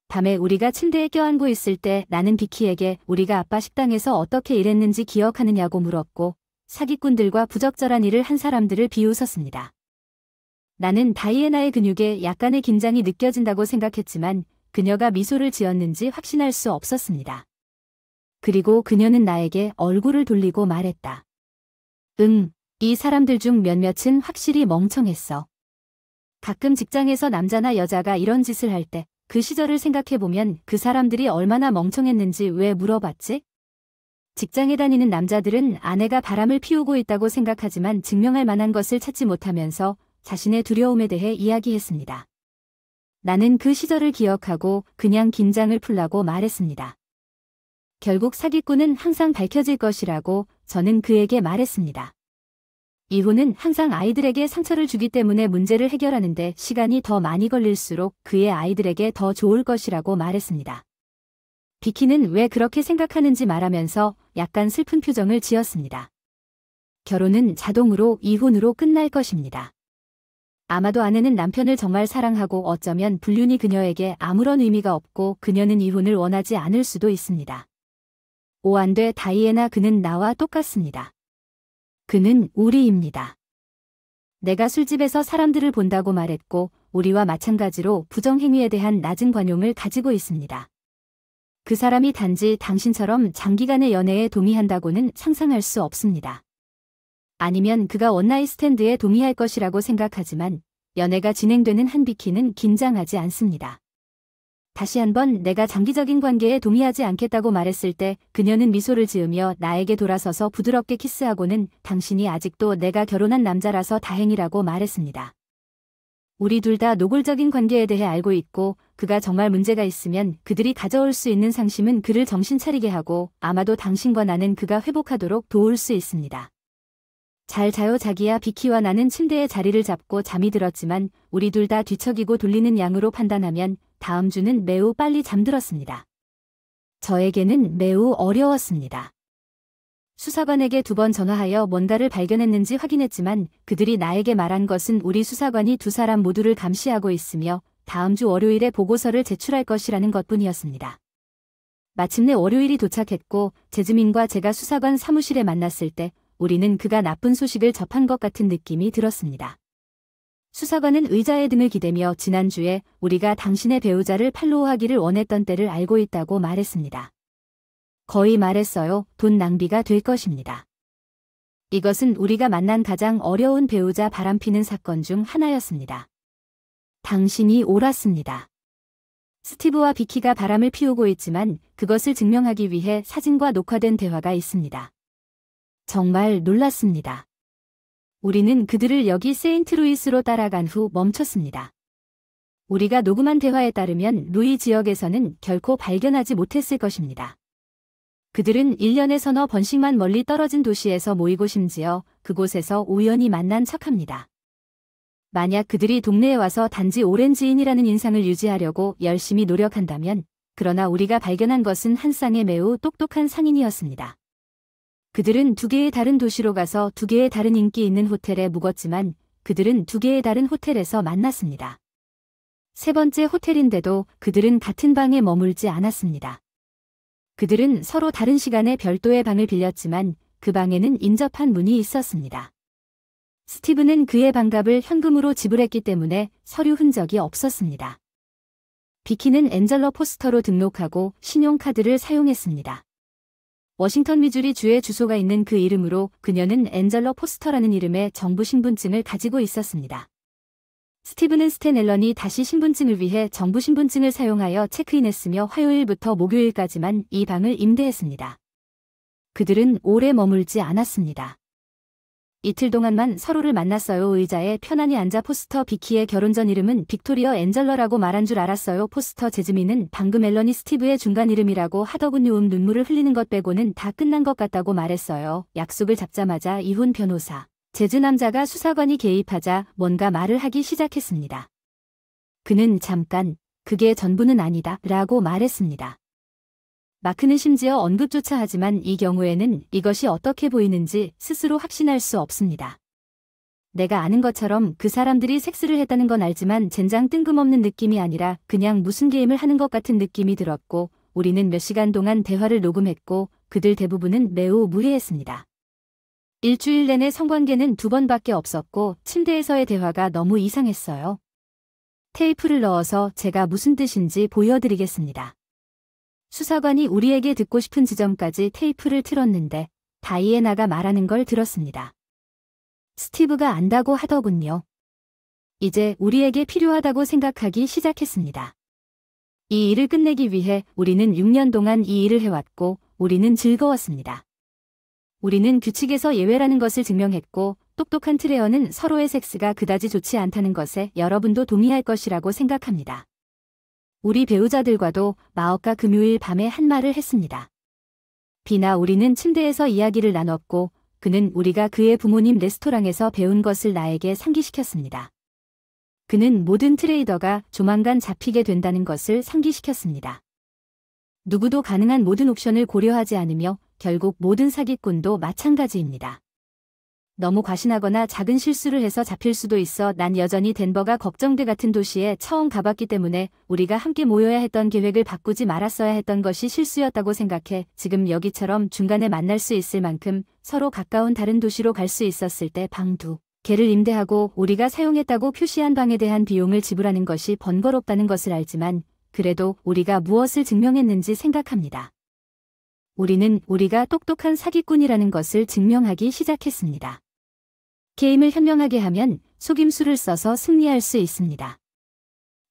밤에 우리가 침대에 껴안고 있을 때 나는 비키에게 우리가 아빠 식당에서 어떻게 일했는지 기억하느냐고 물었고 사기꾼들과 부적절한 일을 한 사람들을 비웃었습니다. 나는 다이애나의 근육에 약간의 긴장이 느껴진다고 생각했지만 그녀가 미소를 지었는지 확신할 수 없었습니다. 그리고 그녀는 나에게 얼굴을 돌리고 말했다. 이 사람들 중 몇몇은 확실히 멍청했어. 가끔 직장에서 남자나 여자가 이런 짓을 할 때 그 시절을 생각해보면 그 사람들이 얼마나 멍청했는지 왜 물어봤지? 직장에 다니는 남자들은 아내가 바람을 피우고 있다고 생각하지만 증명할 만한 것을 찾지 못하면서 자신의 두려움에 대해 이야기했습니다. 나는 그 시절을 기억하고 그냥 긴장을 풀라고 말했습니다. 결국 사기꾼은 항상 밝혀질 것이라고 저는 그에게 말했습니다. 이혼은 항상 아이들에게 상처를 주기 때문에 문제를 해결하는데 시간이 더 많이 걸릴수록 그의 아이들에게 더 좋을 것이라고 말했습니다. 비키는 왜 그렇게 생각하는지 말하면서 약간 슬픈 표정을 지었습니다. 결혼은 자동으로 이혼으로 끝날 것입니다. 아마도 아내는 남편을 정말 사랑하고 어쩌면 불륜이 그녀에게 아무런 의미가 없고 그녀는 이혼을 원하지 않을 수도 있습니다. 오, 안 돼, 다이애나, 그는 나와 똑같습니다. 그는 우리입니다. 내가 술집에서 사람들을 본다고 말했고 우리와 마찬가지로 부정행위에 대한 낮은 관용을 가지고 있습니다. 그 사람이 단지 당신처럼 장기간의 연애에 동의한다고는 상상할 수 없습니다. 아니면 그가 원나잇 스탠드에 동의할 것이라고 생각하지만 연애가 진행되는 한 비키는 긴장하지 않습니다. 다시 한번 내가 장기적인 관계에 동의하지 않겠다고 말했을 때 그녀는 미소를 지으며 나에게 돌아서서 부드럽게 키스하고는 당신이 아직도 내가 결혼한 남자라서 다행이라고 말했습니다. 우리 둘 다 노골적인 관계에 대해 알고 있고 그가 정말 문제가 있으면 그들이 가져올 수 있는 상심은 그를 정신 차리게 하고 아마도 당신과 나는 그가 회복하도록 도울 수 있습니다. 잘 자요 자기야. 비키와 나는 침대에 자리를 잡고 잠이 들었지만 우리 둘 다 뒤척이고 돌리는 양으로 판단하면 다음 주는 매우 빨리 잠들었습니다. 저에게는 매우 어려웠습니다. 수사관에게 2번 전화하여 뭔가를 발견했는지 확인했지만 그들이 나에게 말한 것은 우리 수사관이 2사람 모두를 감시하고 있으며 다음 주 월요일에 보고서를 제출할 것이라는 것뿐이었습니다. 마침내 월요일이 도착했고 재즈민과 제가 수사관 사무실에 만났을 때 우리는 그가 나쁜 소식을 접한 것 같은 느낌이 들었습니다. 수사관은 의자에 등을 기대며 지난주에 우리가 당신의 배우자를 팔로우하기를 원했던 때를 알고 있다고 말했습니다. 거의 말했어요. 돈 낭비가 될 것입니다. 이것은 우리가 만난 가장 어려운 배우자 바람피는 사건 중 하나였습니다. 당신이 옳았습니다. 스티브와 비키가 바람을 피우고 있지만 그것을 증명하기 위해 사진과 녹화된 대화가 있습니다. 정말 놀랐습니다. 우리는 그들을 여기 세인트루이스로 따라간 후 멈췄습니다. 우리가 녹음한 대화에 따르면 루이 지역에서는 결코 발견하지 못했을 것입니다. 그들은 1년에 서너 번씩만 멀리 떨어진 도시에서 모이고 심지어 그곳에서 우연히 만난 척합니다. 만약 그들이 동네에 와서 단지 오랜 지인이라는 인상을 유지하려고 열심히 노력한다면, 그러나 우리가 발견한 것은 한 쌍의 매우 똑똑한 상인이었습니다. 그들은 2개의 다른 도시로 가서 2개의 다른 인기 있는 호텔에 묵었지만 그들은 2개의 다른 호텔에서 만났습니다. 3번째 호텔인데도 그들은 같은 방에 머물지 않았습니다. 그들은 서로 다른 시간에 별도의 방을 빌렸지만 그 방에는 인접한 문이 있었습니다. 스티브는 그의 방값을 현금으로 지불했기 때문에 서류 흔적이 없었습니다. 비키는 앤젤러 포스터로 등록하고 신용카드를 사용했습니다. 워싱턴 미주리 주의 주소가 있는 그 이름으로 그녀는 앤젤러 포스터라는 이름의 정부 신분증을 가지고 있었습니다. 스티브는 스탠 앨런이 다시 신분증을 위해 정부 신분증을 사용하여 체크인했으며 화요일부터 목요일까지만 이 방을 임대했습니다. 그들은 오래 머물지 않았습니다. 이틀 동안만 서로를 만났어요. 의자에 편안히 앉아 포스터 비키의 결혼 전 이름은 빅토리어 앤젤러라고 말한 줄 알았어요. 포스터 재즈미는 방금 앨런이 스티브의 중간 이름이라고 하더군요. 눈물을 흘리는 것 빼고는 다 끝난 것 같다고 말했어요. 약속을 잡자마자 이혼 변호사 재즈 남자가 수사관이 개입하자 뭔가 말을 하기 시작했습니다. 그는 잠깐 그게 전부는 아니다 라고 말했습니다. 마크는 심지어 언급조차 하지만 이 경우에는 이것이 어떻게 보이는지 스스로 확신할 수 없습니다. 내가 아는 것처럼 그 사람들이 섹스를 했다는 건 알지만 젠장 뜬금없는 느낌이 아니라 그냥 무슨 게임을 하는 것 같은 느낌이 들었고 우리는 몇 시간 동안 대화를 녹음했고 그들 대부분은 매우 무례했습니다. 일주일 내내 성관계는 2번밖에 없었고 침대에서의 대화가 너무 이상했어요. 테이프를 넣어서 제가 무슨 뜻인지 보여드리겠습니다. 수사관이 우리에게 듣고 싶은 지점까지 테이프를 틀었는데 다이애나가 말하는 걸 들었습니다. 스티브가 안다고 하더군요. 이제 우리에게 필요하다고 생각하기 시작했습니다. 이 일을 끝내기 위해 우리는 6년 동안 이 일을 해왔고 우리는 즐거웠습니다. 우리는 규칙에서 예외라는 것을 증명했고 똑똑한 트레어는 서로의 섹스가 그다지 좋지 않다는 것에 여러분도 동의할 것이라고 생각합니다. 우리 배우자들과도 마어카 금요일 밤에 한 말을 했습니다. 비나 우리는 침대에서 이야기를 나눴고 그는 우리가 그의 부모님 레스토랑에서 배운 것을 나에게 상기시켰습니다. 그는 모든 트레이더가 조만간 잡히게 된다는 것을 상기시켰습니다. 누구도 가능한 모든 옵션을 고려하지 않으며 결국 모든 사기꾼도 마찬가지입니다. 너무 과신하거나 작은 실수를 해서 잡힐 수도 있어. 난 여전히 덴버가 걱정돼 같은 도시에 처음 가봤기 때문에 우리가 함께 모여야 했던 계획을 바꾸지 말았어야 했던 것이 실수였다고 생각해. 지금 여기처럼 중간에 만날 수 있을 만큼 서로 가까운 다른 도시로 갈 수 있었을 때 방 2개를 임대하고 우리가 사용했다고 표시한 방에 대한 비용을 지불하는 것이 번거롭다는 것을 알지만 그래도 우리가 무엇을 증명했는지 생각합니다. 우리는 우리가 똑똑한 사기꾼이라는 것을 증명하기 시작했습니다. 게임을 현명하게 하면 속임수를 써서 승리할 수 있습니다.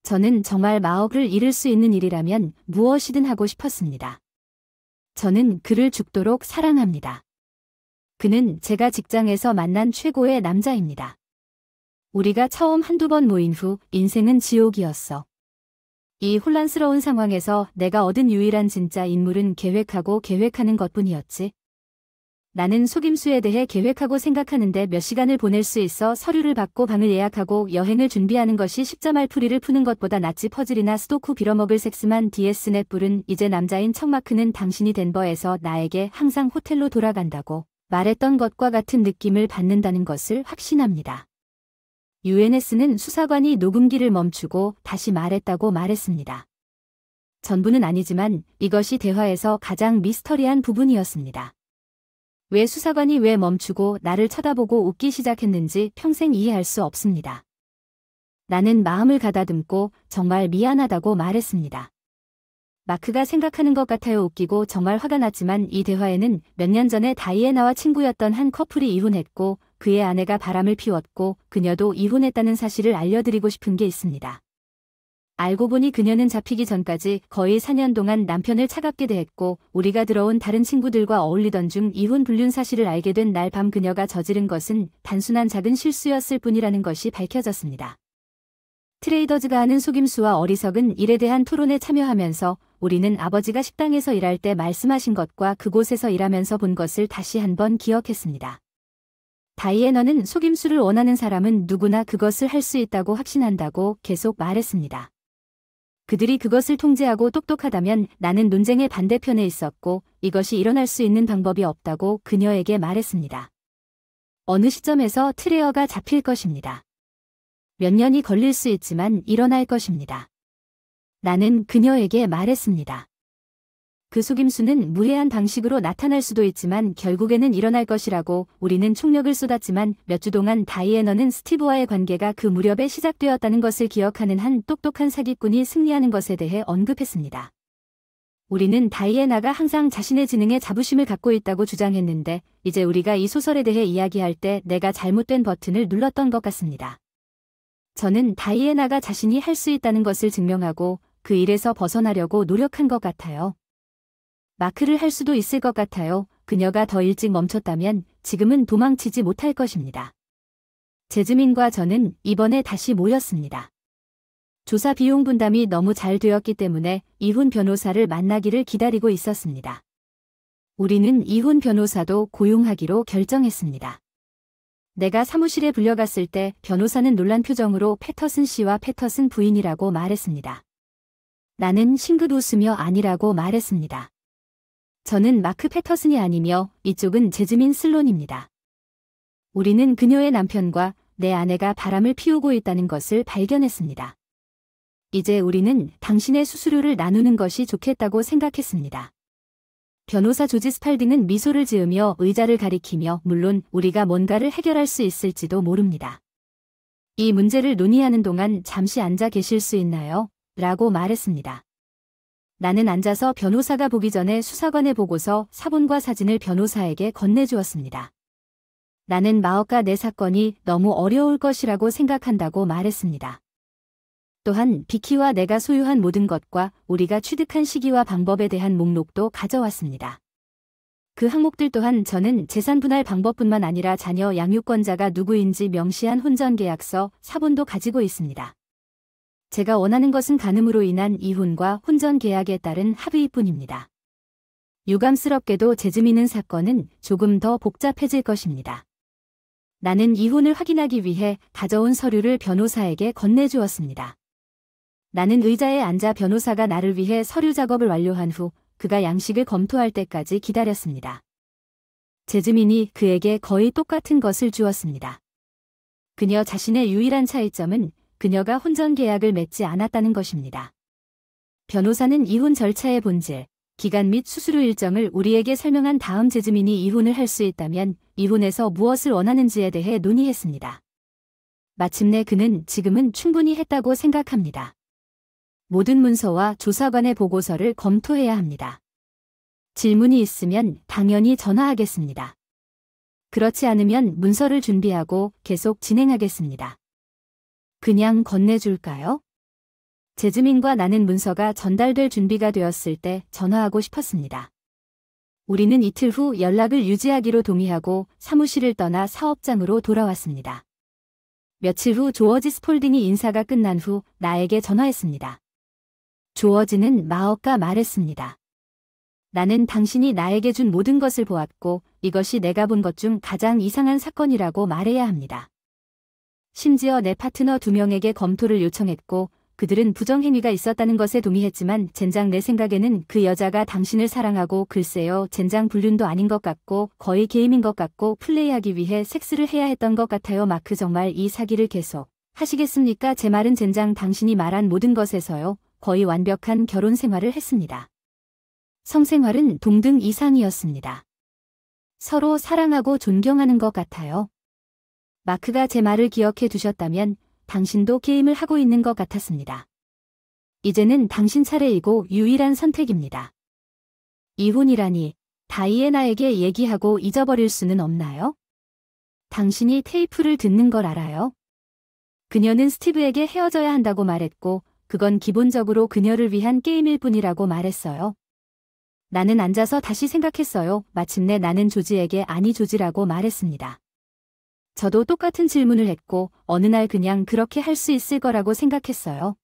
저는 정말 마억을 잃을 수 있는 일이라면 무엇이든 하고 싶었습니다. 저는 그를 죽도록 사랑합니다. 그는 제가 직장에서 만난 최고의 남자입니다. 우리가 처음 한두 번 모인 후 인생은 지옥이었어. 이 혼란스러운 상황에서 내가 얻은 유일한 진짜 인물은 계획하고 계획하는 것뿐이었지. 나는 속임수에 대해 계획하고 생각하는데 몇 시간을 보낼 수 있어 서류를 받고 방을 예약하고 여행을 준비하는 것이 십자말 풀이를 푸는 것보다 낫지. 퍼즐이나 스도쿠 빌어먹을 섹스만 DS 넷불은 이제 남자인 척마크는 당신이 덴버에서 나에게 항상 호텔로 돌아간다고 말했던 것과 같은 느낌을 받는다는 것을 확신합니다. UNS는 수사관이 녹음기를 멈추고 다시 말했다고 말했습니다. 전부는 아니지만 이것이 대화에서 가장 미스터리한 부분이었습니다. 왜 수사관이 왜 멈추고 나를 쳐다보고 웃기 시작했는지 평생 이해할 수 없습니다. 나는 마음을 가다듬고 정말 미안하다고 말했습니다. 마크가 생각하는 것 같아요. 웃기고 정말 화가 났지만 이 대화에는 몇 년 전에 다이애나와 친구였던 한 커플이 이혼했고 그의 아내가 바람을 피웠고 그녀도 이혼했다는 사실을 알려드리고 싶은 게 있습니다. 알고 보니 그녀는 잡히기 전까지 거의 4년 동안 남편을 차갑게 대했고 우리가 들어온 다른 친구들과 어울리던 중 이혼 불륜 사실을 알게 된 날 밤 그녀가 저지른 것은 단순한 작은 실수였을 뿐이라는 것이 밝혀졌습니다. 트레이더즈가 하는 속임수와 어리석은 일에 대한 토론에 참여하면서 우리는 아버지가 식당에서 일할 때 말씀하신 것과 그곳에서 일하면서 본 것을 다시 한번 기억했습니다. 다이애너는 속임수를 원하는 사람은 누구나 그것을 할 수 있다고 확신한다고 계속 말했습니다. 그들이 그것을 통제하고 똑똑하다면 나는 논쟁의 반대편에 있었고 이것이 일어날 수 있는 방법이 없다고 그녀에게 말했습니다. 어느 시점에서 트레어가 잡힐 것입니다. 몇 년이 걸릴 수 있지만 일어날 것입니다. 나는 그녀에게 말했습니다. 그 속임수는 무해한 방식으로 나타날 수도 있지만 결국에는 일어날 것이라고. 우리는 총력을 쏟았지만 몇 주 동안 다이애너는 스티브와의 관계가 그 무렵에 시작되었다는 것을 기억하는 한 똑똑한 사기꾼이 승리하는 것에 대해 언급했습니다. 우리는 다이애나가 항상 자신의 지능에 자부심을 갖고 있다고 주장했는데 이제 우리가 이 소설에 대해 이야기할 때 내가 잘못된 버튼을 눌렀던 것 같습니다. 저는 다이애나가 자신이 할 수 있다는 것을 증명하고 그 일에서 벗어나려고 노력한 것 같아요. 마크를 할 수도 있을 것 같아요. 그녀가 더 일찍 멈췄다면 지금은 도망치지 못할 것입니다. 제즈민과 저는 이번에 다시 모였습니다. 조사 비용 분담이 너무 잘 되었기 때문에 이혼 변호사를 만나기를 기다리고 있었습니다. 우리는 이혼 변호사도 고용하기로 결정했습니다. 내가 사무실에 불려갔을 때 변호사는 놀란 표정으로 패터슨 씨와 패터슨 부인이라고 말했습니다. 나는 싱긋 웃으며 아니라고 말했습니다. 저는 마크 패터슨이 아니며 이쪽은 제즈민 슬론입니다. 우리는 그녀의 남편과 내 아내가 바람을 피우고 있다는 것을 발견했습니다. 이제 우리는 당신의 수수료를 나누는 것이 좋겠다고 생각했습니다. 변호사 조지 스팔딩은 미소를 지으며 의자를 가리키며 물론 우리가 뭔가를 해결할 수 있을지도 모릅니다. 이 문제를 논의하는 동안 잠시 앉아 계실 수 있나요? 라고 말했습니다. 나는 앉아서 변호사가 보기 전에 수사관의 보고서, 사본과 사진을 변호사에게 건네주었습니다. 나는 마억과 내 사건이 너무 어려울 것이라고 생각한다고 말했습니다. 또한 비키와 내가 소유한 모든 것과 우리가 취득한 시기와 방법에 대한 목록도 가져왔습니다. 그 항목들 또한 저는 재산 분할 방법뿐만 아니라 자녀 양육권자가 누구인지 명시한 혼전계약서, 사본도 가지고 있습니다. 제가 원하는 것은 간음으로 인한 이혼과 혼전계약에 따른 합의뿐입니다. 유감스럽게도 재즈미는 사건은 조금 더 복잡해질 것입니다. 나는 이혼을 확인하기 위해 가져온 서류를 변호사에게 건네주었습니다. 나는 의자에 앉아 변호사가 나를 위해 서류 작업을 완료한 후 그가 양식을 검토할 때까지 기다렸습니다. 재즈민이 그에게 거의 똑같은 것을 주었습니다. 그녀 자신의 유일한 차이점은 그녀가 혼전 계약을 맺지 않았다는 것입니다. 변호사는 이혼 절차의 본질, 기간 및 수수료 일정을 우리에게 설명한 다음 재즈민이 이혼을 할 수 있다면 이혼에서 무엇을 원하는지에 대해 논의했습니다. 마침내 그는 지금은 충분히 했다고 생각합니다. 모든 문서와 조사관의 보고서를 검토해야 합니다. 질문이 있으면 당연히 전화하겠습니다. 그렇지 않으면 문서를 준비하고 계속 진행하겠습니다. 그냥 건네줄까요? 재즈민과 나는 문서가 전달될 준비가 되었을 때 전화하고 싶었습니다. 우리는 이틀 후 연락을 유지하기로 동의하고 사무실을 떠나 사업장으로 돌아왔습니다. 며칠 후 조어지 스폴딩이 인사가 끝난 후 나에게 전화했습니다. 조어지는 마억과 말했습니다. 나는 당신이 나에게 준 모든 것을 보았고 이것이 내가 본 것 중 가장 이상한 사건이라고 말해야 합니다. 심지어 내 파트너 2명에게 검토를 요청했고 그들은 부정행위가 있었다는 것에 동의했지만 젠장 내 생각에는 그 여자가 당신을 사랑하고 글쎄요 젠장 불륜도 아닌 것 같고 거의 게임인 것 같고 플레이하기 위해 섹스를 해야 했던 것 같아요. 마크 정말 이 사기를 계속 하시겠습니까? 제 말은 젠장 당신이 말한 모든 것에서요. 거의 완벽한 결혼 생활을 했습니다. 성생활은 동등 이상이었습니다. 서로 사랑하고 존경하는 것 같아요. 마크가 제 말을 기억해 두셨다면 당신도 게임을 하고 있는 것 같았습니다. 이제는 당신 차례이고 유일한 선택입니다. 이혼이라니 다이애나에게 얘기하고 잊어버릴 수는 없나요? 당신이 테이프를 듣는 걸 알아요? 그녀는 스티브에게 헤어져야 한다고 말했고 그건 기본적으로 그녀를 위한 게임일 뿐이라고 말했어요. 나는 앉아서 다시 생각했어요. 마침내 나는 조지에게 아니 조지라고 말했습니다. 저도 똑같은 질문을 했고 어느 날 그냥 그렇게 할 수 있을 거라고 생각했어요.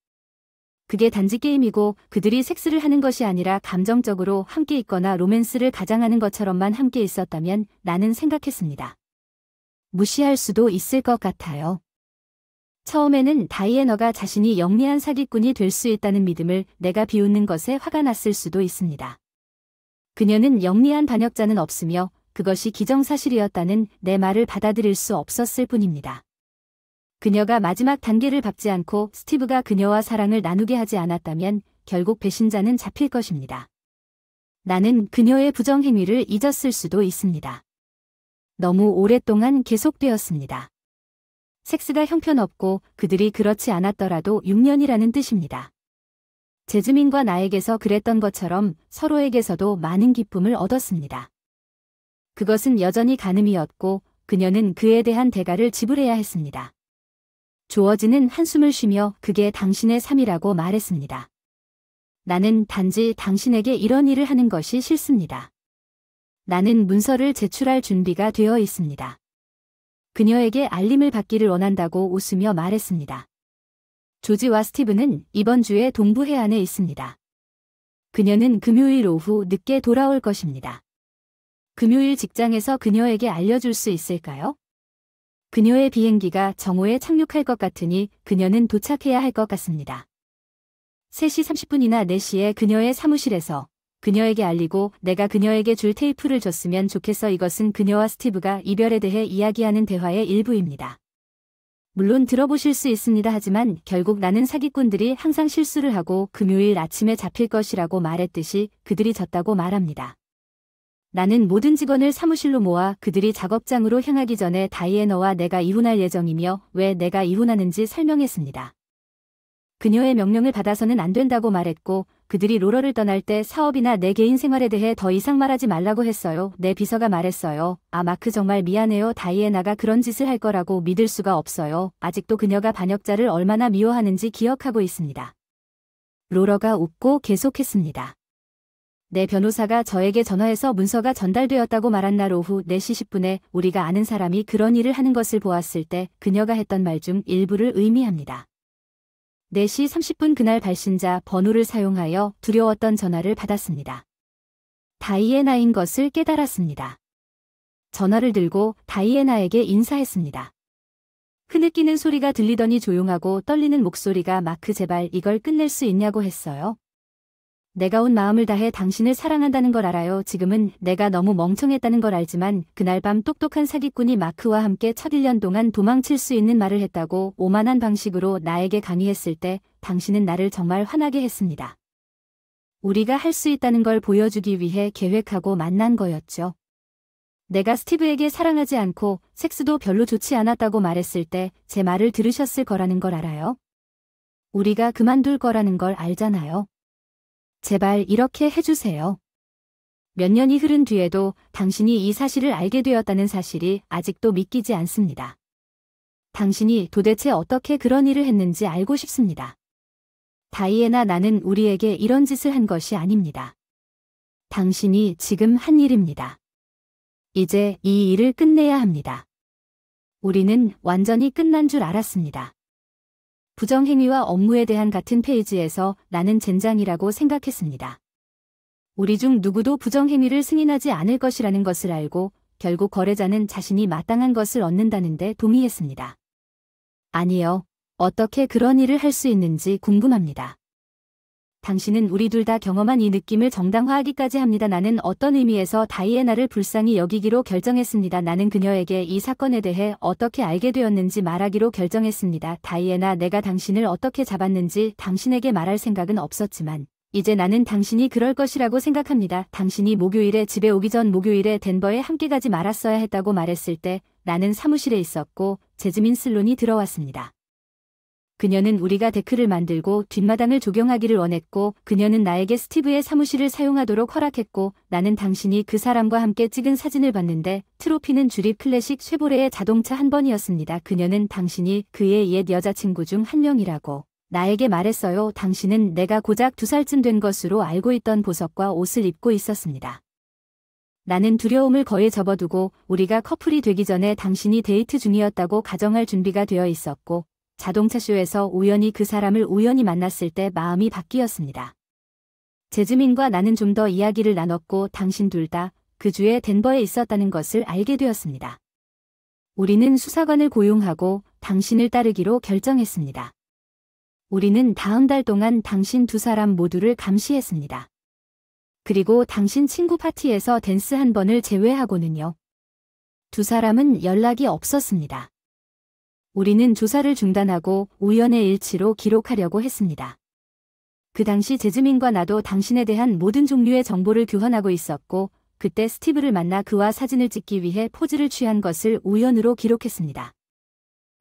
그게 단지 게임이고 그들이 섹스를 하는 것이 아니라 감정적으로 함께 있거나 로맨스를 가장하는 것처럼만 함께 있었다면 나는 생각했습니다. 무시할 수도 있을 것 같아요. 처음에는 다이애너가 자신이 영리한 사기꾼이 될 수 있다는 믿음을 내가 비웃는 것에 화가 났을 수도 있습니다. 그녀는 영리한 반역자는 없으며 그것이 기정사실이었다는 내 말을 받아들일 수 없었을 뿐입니다. 그녀가 마지막 단계를 밟지 않고 스티브가 그녀와 사랑을 나누게 하지 않았다면 결국 배신자는 잡힐 것입니다. 나는 그녀의 부정행위를 잊었을 수도 있습니다. 너무 오랫동안 계속되었습니다. 섹스가 형편없고 그들이 그렇지 않았더라도 6년이라는 뜻입니다. 재즈민과 나에게서 그랬던 것처럼 서로에게서도 많은 기쁨을 얻었습니다. 그것은 여전히 간음이었고 그녀는 그에 대한 대가를 지불해야 했습니다. 조어지는 한숨을 쉬며 그게 당신의 삶이라고 말했습니다. 나는 단지 당신에게 이런 일을 하는 것이 싫습니다. 나는 문서를 제출할 준비가 되어 있습니다. 그녀에게 알림을 받기를 원한다고 웃으며 말했습니다. 조지와 스티브는 이번 주에 동부 해안에 있습니다. 그녀는 금요일 오후 늦게 돌아올 것입니다. 금요일 직장에서 그녀에게 알려줄 수 있을까요? 그녀의 비행기가 정오에 착륙할 것 같으니 그녀는 도착해야 할 것 같습니다. 3시 30분이나 4시에 그녀의 사무실에서 그녀에게 알리고 내가 그녀에게 줄 테이프를 줬으면 좋겠어. 이것은 그녀와 스티브가 이별에 대해 이야기하는 대화의 일부입니다. 물론 들어보실 수 있습니다. 하지만 결국 나는 사기꾼들이 항상 실수를 하고 금요일 아침에 잡힐 것이라고 말했듯이 그들이 졌다고 말합니다. 나는 모든 직원을 사무실로 모아 그들이 작업장으로 향하기 전에 다이애너와 내가 이혼할 예정이며 왜 내가 이혼하는지 설명했습니다. 그녀의 명령을 받아서는 안 된다고 말했고 그들이 로러를 떠날 때 사업이나 내 개인 생활에 대해 더 이상 말하지 말라고 했어요. 내 비서가 말했어요. 아 마크 정말 미안해요. 다이애나가 그런 짓을 할 거라고 믿을 수가 없어요. 아직도 그녀가 반역자를 얼마나 미워하는지 기억하고 있습니다. 로러가 웃고 계속했습니다. 내 변호사가 저에게 전화해서 문서가 전달되었다고 말한 날 오후 4시 10분에 우리가 아는 사람이 그런 일을 하는 것을 보았을 때 그녀가 했던 말 중 일부를 의미합니다. 4시 30분 그날 발신자 번호를 사용하여 두려웠던 전화를 받았습니다. 다이애나인 것을 깨달았습니다. 전화를 들고 다이애나에게 인사했습니다. 흐느끼는 소리가 들리더니 조용하고 떨리는 목소리가 마크 제발 이걸 끝낼 수 있냐고 했어요. 내가 온 마음을 다해 당신을 사랑한다는 걸 알아요. 지금은 내가 너무 멍청했다는 걸 알지만 그날 밤 똑똑한 사기꾼이 마크와 함께 첫 1년 동안 도망칠 수 있는 말을 했다고 오만한 방식으로 나에게 강의했을 때 당신은 나를 정말 화나게 했습니다. 우리가 할 수 있다는 걸 보여주기 위해 계획하고 만난 거였죠. 내가 스티브에게 사랑하지 않고 섹스도 별로 좋지 않았다고 말했을 때 제 말을 들으셨을 거라는 걸 알아요? 우리가 그만둘 거라는 걸 알잖아요. 제발 이렇게 해주세요. 몇 년이 흐른 뒤에도 당신이 이 사실을 알게 되었다는 사실이 아직도 믿기지 않습니다. 당신이 도대체 어떻게 그런 일을 했는지 알고 싶습니다. 다이애나, 나는 우리에게 이런 짓을 한 것이 아닙니다. 당신이 지금 한 일입니다. 이제 이 일을 끝내야 합니다. 우리는 완전히 끝난 줄 알았습니다. 부정행위와 업무에 대한 같은 페이지에서 나는 젠장이라고 생각했습니다. 우리 중 누구도 부정행위를 승인하지 않을 것이라는 것을 알고 결국 거래자는 자신이 마땅한 것을 얻는다는데 동의했습니다. 아니요. 어떻게 그런 일을 할 수 있는지 궁금합니다. 당신은 우리 둘 다 경험한 이 느낌을 정당화하기까지 합니다. 나는 어떤 의미에서 다이애나를 불쌍히 여기기로 결정했습니다. 나는 그녀에게 이 사건에 대해 어떻게 알게 되었는지 말하기로 결정했습니다. 다이애나, 내가 당신을 어떻게 잡았는지 당신에게 말할 생각은 없었지만 이제 나는 당신이 그럴 것이라고 생각합니다. 당신이 목요일에 집에 오기 전 목요일에 덴버에 함께 가지 말았어야 했다고 말했을 때 나는 사무실에 있었고 제즈민 슬론이 들어왔습니다. 그녀는 우리가 데크를 만들고 뒷마당을 조경하기를 원했고 그녀는 나에게 스티브의 사무실을 사용하도록 허락했고 나는 당신이 그 사람과 함께 찍은 사진을 봤는데 트로피는 주립 클래식 쉐보레의 자동차 한 번이었습니다. 그녀는 당신이 그의 옛 여자친구 중 한 명이라고 나에게 말했어요. 당신은 내가 고작 2살쯤 된 것으로 알고 있던 보석과 옷을 입고 있었습니다. 나는 두려움을 거의 접어두고 우리가 커플이 되기 전에 당신이 데이트 중이었다고 가정할 준비가 되어 있었고 자동차 쇼에서 우연히 그 사람을 우연히 만났을 때 마음이 바뀌었습니다. 제즈민과 나는 좀 더 이야기를 나눴고 당신 둘 다 그 주에 덴버에 있었다는 것을 알게 되었습니다. 우리는 수사관을 고용하고 당신을 따르기로 결정했습니다. 우리는 다음 달 동안 당신 두 사람 모두를 감시했습니다. 그리고 당신 친구 파티에서 댄스 한 번을 제외하고는요. 두 사람은 연락이 없었습니다. 우리는 조사를 중단하고 우연의 일치로 기록하려고 했습니다. 그 당시 제즈민과 나도 당신에 대한 모든 종류의 정보를 교환하고 있었고 그때 스티브를 만나 그와 사진을 찍기 위해 포즈를 취한 것을 우연으로 기록했습니다.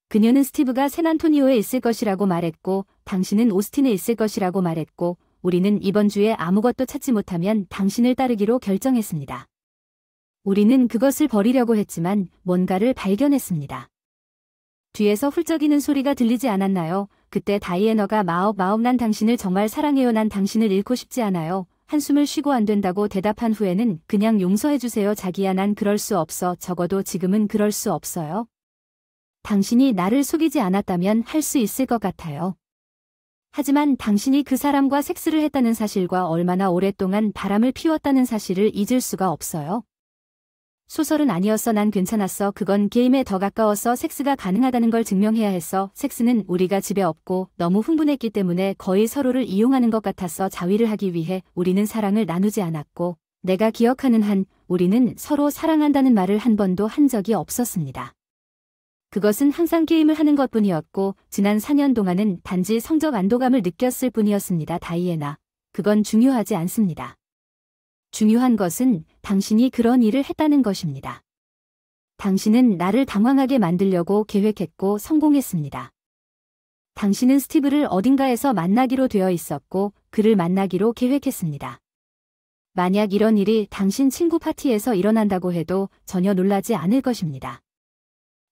그녀는 스티브가 샌안토니오에 있을 것이라고 말했고 당신은 오스틴에 있을 것이라고 말했고 우리는 이번 주에 아무것도 찾지 못하면 당신을 따르기로 결정했습니다. 우리는 그것을 버리려고 했지만 뭔가를 발견했습니다. 뒤에서 훌쩍이는 소리가 들리지 않았나요? 그때 다이애너가 마업 난 당신을 정말 사랑해요. 난 당신을 잃고 싶지 않아요. 한숨을 쉬고 안 된다고 대답한 후에는 그냥 용서해주세요. 자기야, 난 그럴 수 없어. 적어도 지금은 그럴 수 없어요. 당신이 나를 속이지 않았다면 할 수 있을 것 같아요. 하지만 당신이 그 사람과 섹스를 했다는 사실과 얼마나 오랫동안 바람을 피웠다는 사실을 잊을 수가 없어요. 소설은 아니었어. 난 괜찮았어. 그건 게임에 더 가까워서 섹스가 가능하다는 걸 증명해야 했어. 섹스는 우리가 집에 없고 너무 흥분했기 때문에 거의 서로를 이용하는 것 같았어. 자위를 하기 위해 우리는 사랑을 나누지 않았고 내가 기억하는 한 우리는 서로 사랑한다는 말을 한 번도 한 적이 없었습니다. 그것은 항상 게임을 하는 것뿐이었고 지난 4년 동안은 단지 성적 안도감을 느꼈을 뿐이었습니다. 다이애나, 그건 중요하지 않습니다. 중요한 것은 당신이 그런 일을 했다는 것입니다. 당신은 나를 당황하게 만들려고 계획했고 성공했습니다. 당신은 스티브를 어딘가에서 만나기로 되어 있었고 그를 만나기로 계획했습니다. 만약 이런 일이 당신 친구 파티에서 일어난다고 해도 전혀 놀라지 않을 것입니다.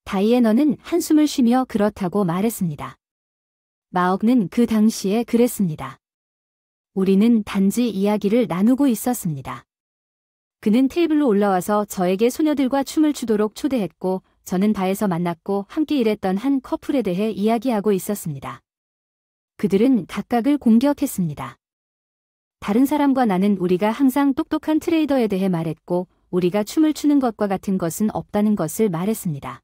다이애너는 한숨을 쉬며 그렇다고 말했습니다. 마옥는 그 당시에 그랬습니다. 우리는 단지 이야기를 나누고 있었습니다. 그는 테이블로 올라와서 저에게 소녀들과 춤을 추도록 초대했고 저는 바에서 만났고 함께 일했던 한 커플에 대해 이야기하고 있었습니다. 그들은 각각을 공격했습니다. 다른 사람과 나는 우리가 항상 똑똑한 트레이더에 대해 말했고 우리가 춤을 추는 것과 같은 것은 없다는 것을 말했습니다.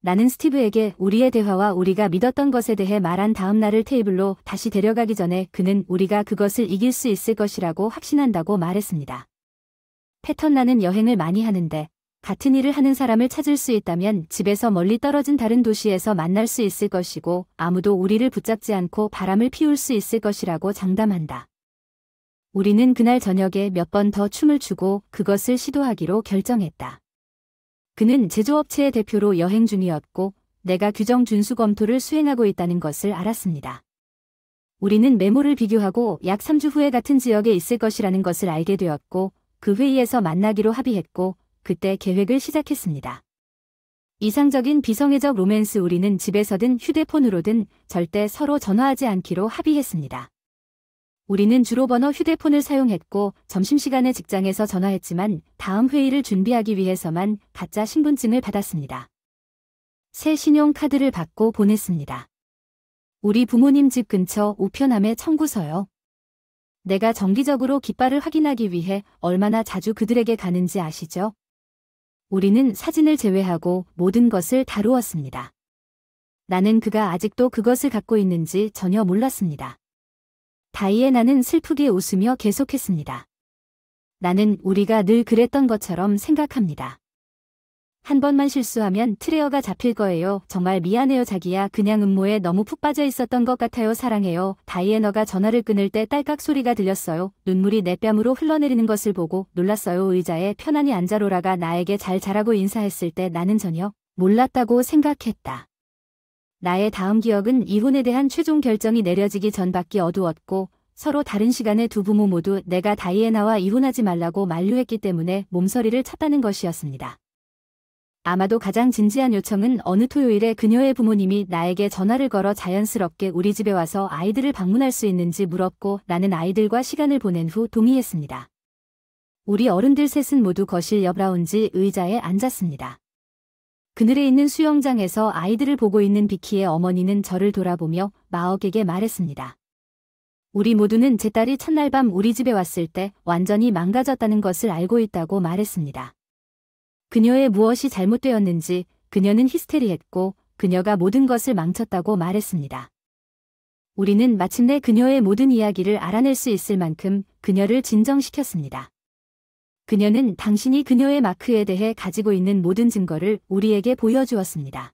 나는 스티브에게 우리의 대화와 우리가 믿었던 것에 대해 말한 다음 날을 테이블로 다시 데려가기 전에 그는 우리가 그것을 이길 수 있을 것이라고 확신한다고 말했습니다. 패턴 나는 여행을 많이 하는데 같은 일을 하는 사람을 찾을 수 있다면 집에서 멀리 떨어진 다른 도시에서 만날 수 있을 것이고 아무도 우리를 붙잡지 않고 바람을 피울 수 있을 것이라고 장담한다. 우리는 그날 저녁에 몇 번 더 춤을 추고 그것을 시도하기로 결정했다. 그는 제조업체의 대표로 여행 중이었고 내가 규정 준수 검토를 수행하고 있다는 것을 알았습니다. 우리는 메모를 비교하고 약 3주 후에 같은 지역에 있을 것이라는 것을 알게 되었고 그 회의에서 만나기로 합의했고 그때 계획을 시작했습니다. 이상적인 비성애적 로맨스 우리는 집에서든 휴대폰으로든 절대 서로 전화하지 않기로 합의했습니다. 우리는 주로 번호 휴대폰을 사용했고 점심시간에 직장에서 전화했지만 다음 회의를 준비하기 위해서만 가짜 신분증을 받았습니다. 새 신용카드를 받고 보냈습니다. 우리 부모님 집 근처 우편함의 청구서요. 내가 정기적으로 깃발을 확인하기 위해 얼마나 자주 그들에게 가는지 아시죠? 우리는 사진을 제외하고 모든 것을 다루었습니다. 나는 그가 아직도 그것을 갖고 있는지 전혀 몰랐습니다. 다이애나는 슬프게 웃으며 계속했습니다. 나는 우리가 늘 그랬던 것처럼 생각합니다. 한 번만 실수하면 트레어가 잡힐 거예요. 정말 미안해요 자기야. 그냥 음모에 너무 푹 빠져 있었던 것 같아요. 사랑해요. 다이애너가 전화를 끊을 때 딸깍 소리가 들렸어요. 눈물이 내 뺨으로 흘러내리는 것을 보고 놀랐어요. 의자에 편안히 앉아 로라가 나에게 잘 자라고 인사했을 때 나는 전혀 몰랐다고 생각했다. 나의 다음 기억은 이혼에 대한 최종 결정이 내려지기 전밖에 어두웠고 서로 다른 시간에 두 부모 모두 내가 다이애나와 이혼하지 말라고 만류했기 때문에 몸서리를 쳤다는 것이었습니다. 아마도 가장 진지한 요청은 어느 토요일에 그녀의 부모님이 나에게 전화를 걸어 자연스럽게 우리 집에 와서 아이들을 방문할 수 있는지 물었고 나는 아이들과 시간을 보낸 후 동의했습니다. 우리 어른들 셋은 모두 거실 옆 라운지 의자에 앉았습니다. 그늘에 있는 수영장에서 아이들을 보고 있는 비키의 어머니는 저를 돌아보며 마억에게 말했습니다. 우리 모두는 제 딸이 첫날 밤 우리 집에 왔을 때 완전히 망가졌다는 것을 알고 있다고 말했습니다. 그녀의 무엇이 잘못되었는지 그녀는 히스테리했고 그녀가 모든 것을 망쳤다고 말했습니다. 우리는 마침내 그녀의 모든 이야기를 알아낼 수 있을 만큼 그녀를 진정시켰습니다. 그녀는 당신이 그녀의 마크에 대해 가지고 있는 모든 증거를 우리에게 보여주었습니다.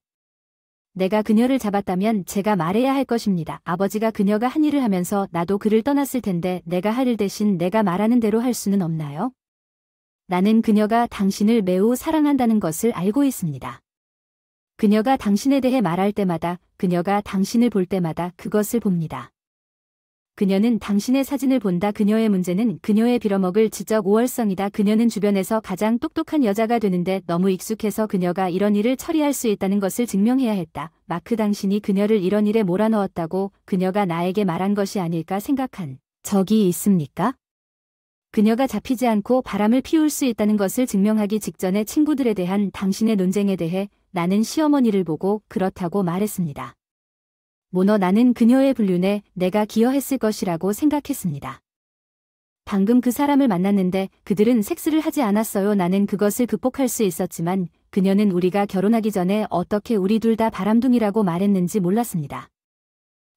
내가 그녀를 잡았다면 제가 말해야 할 것입니다. 아버지가 그녀가 한 일을 하면서 나도 그를 떠났을 텐데 내가 할 일 대신 내가 말하는 대로 할 수는 없나요? 나는 그녀가 당신을 매우 사랑한다는 것을 알고 있습니다. 그녀가 당신에 대해 말할 때마다, 그녀가 당신을 볼 때마다 그것을 봅니다. 그녀는 당신의 사진을 본다. 그녀의 문제는 그녀의 빌어먹을 지적 우월성이다. 그녀는 주변에서 가장 똑똑한 여자가 되는데 너무 익숙해서 그녀가 이런 일을 처리할 수 있다는 것을 증명해야 했다. 마크 당신이 그녀를 이런 일에 몰아넣었다고 그녀가 나에게 말한 것이 아닐까 생각한 적이 있습니까? 그녀가 잡히지 않고 바람을 피울 수 있다는 것을 증명하기 직전의 친구들에 대한 당신의 논쟁에 대해 나는 시어머니를 보고 그렇다고 말했습니다. 모너 나는 그녀의 불륜에 내가 기여했을 것이라고 생각했습니다. 방금 그 사람을 만났는데 그들은 섹스를 하지 않았어요. 나는 그것을 극복할 수 있었지만 그녀는 우리가 결혼하기 전에 어떻게 우리 둘 다 바람둥이라고 말했는지 몰랐습니다.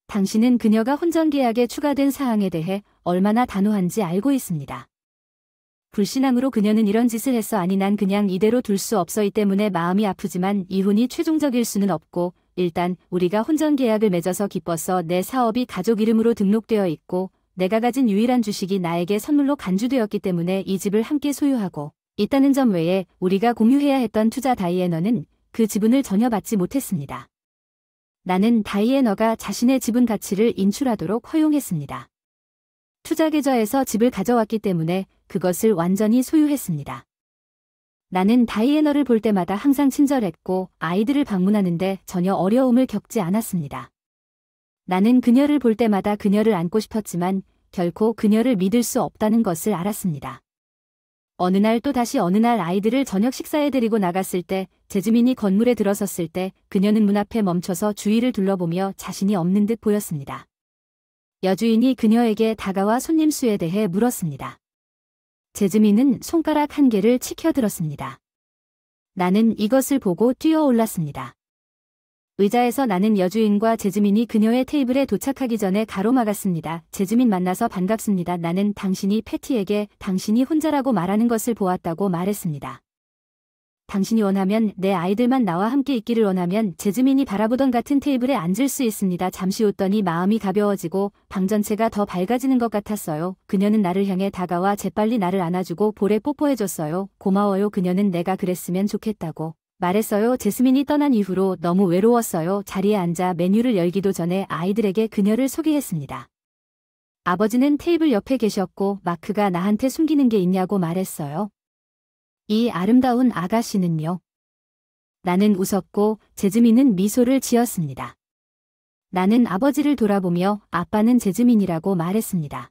당신은 그녀가 혼전계약에 추가된 사항에 대해 얼마나 단호한지 알고 있습니다. 불신앙으로 그녀는 이런 짓을 했어. 아니 난 그냥 이대로 둘 수 없어. 이 때문에 마음이 아프지만 이혼이 최종적일 수는 없고 일단 우리가 혼전계약을 맺어서 기뻐서 내 사업이 가족 이름으로 등록되어 있고 내가 가진 유일한 주식이 나에게 선물로 간주되었기 때문에 이 집을 함께 소유하고 있다는 점 외에 우리가 공유해야 했던 투자 다이애너는 그 지분을 전혀 받지 못했습니다. 나는 다이애너가 자신의 지분 가치를 인출하도록 허용했습니다. 투자 계좌에서 집을 가져왔기 때문에 그것을 완전히 소유했습니다. 나는 다이애너를 볼 때마다 항상 친절했고 아이들을 방문하는데 전혀 어려움을 겪지 않았습니다. 나는 그녀를 볼 때마다 그녀를 안고 싶었지만 결코 그녀를 믿을 수 없다는 것을 알았습니다. 어느 날 또 다시 어느 날 아이들을 저녁 식사에 데리고 나갔을 때 재즈민이 건물에 들어섰을 때 그녀는 문 앞에 멈춰서 주위를 둘러보며 자신이 없는 듯 보였습니다. 여주인이 그녀에게 다가와 손님 수에 대해 물었습니다. 재즈민은 손가락 한 개를 치켜들었습니다. 나는 이것을 보고 뛰어올랐습니다. 의자에서 나는 여주인과 재즈민이 그녀의 테이블에 도착하기 전에 가로막았습니다. 재즈민 만나서 반갑습니다. 나는 당신이 패티에게 당신이 혼자라고 말하는 것을 보았다고 말했습니다. 당신이 원하면 내 아이들만 나와 함께 있기를 원하면 재즈민이 바라보던 같은 테이블에 앉을 수 있습니다. 잠시 웃더니 마음이 가벼워지고 방 전체가 더 밝아지는 것 같았어요. 그녀는 나를 향해 다가와 재빨리 나를 안아주고 볼에 뽀뽀해줬어요. 고마워요. 그녀는 내가 그랬으면 좋겠다고 말했어요. 제스민이 떠난 이후로 너무 외로웠어요. 자리에 앉아 메뉴를 열기도 전에 아이들에게 그녀를 소개했습니다. 아버지는 테이블 옆에 계셨고 마크가 나한테 숨기는 게 있냐고 말했어요. 이 아름다운 아가씨는요? 나는 웃었고 제즈민은 미소를 지었습니다. 나는 아버지를 돌아보며 아빠는 제즈민이라고 말했습니다.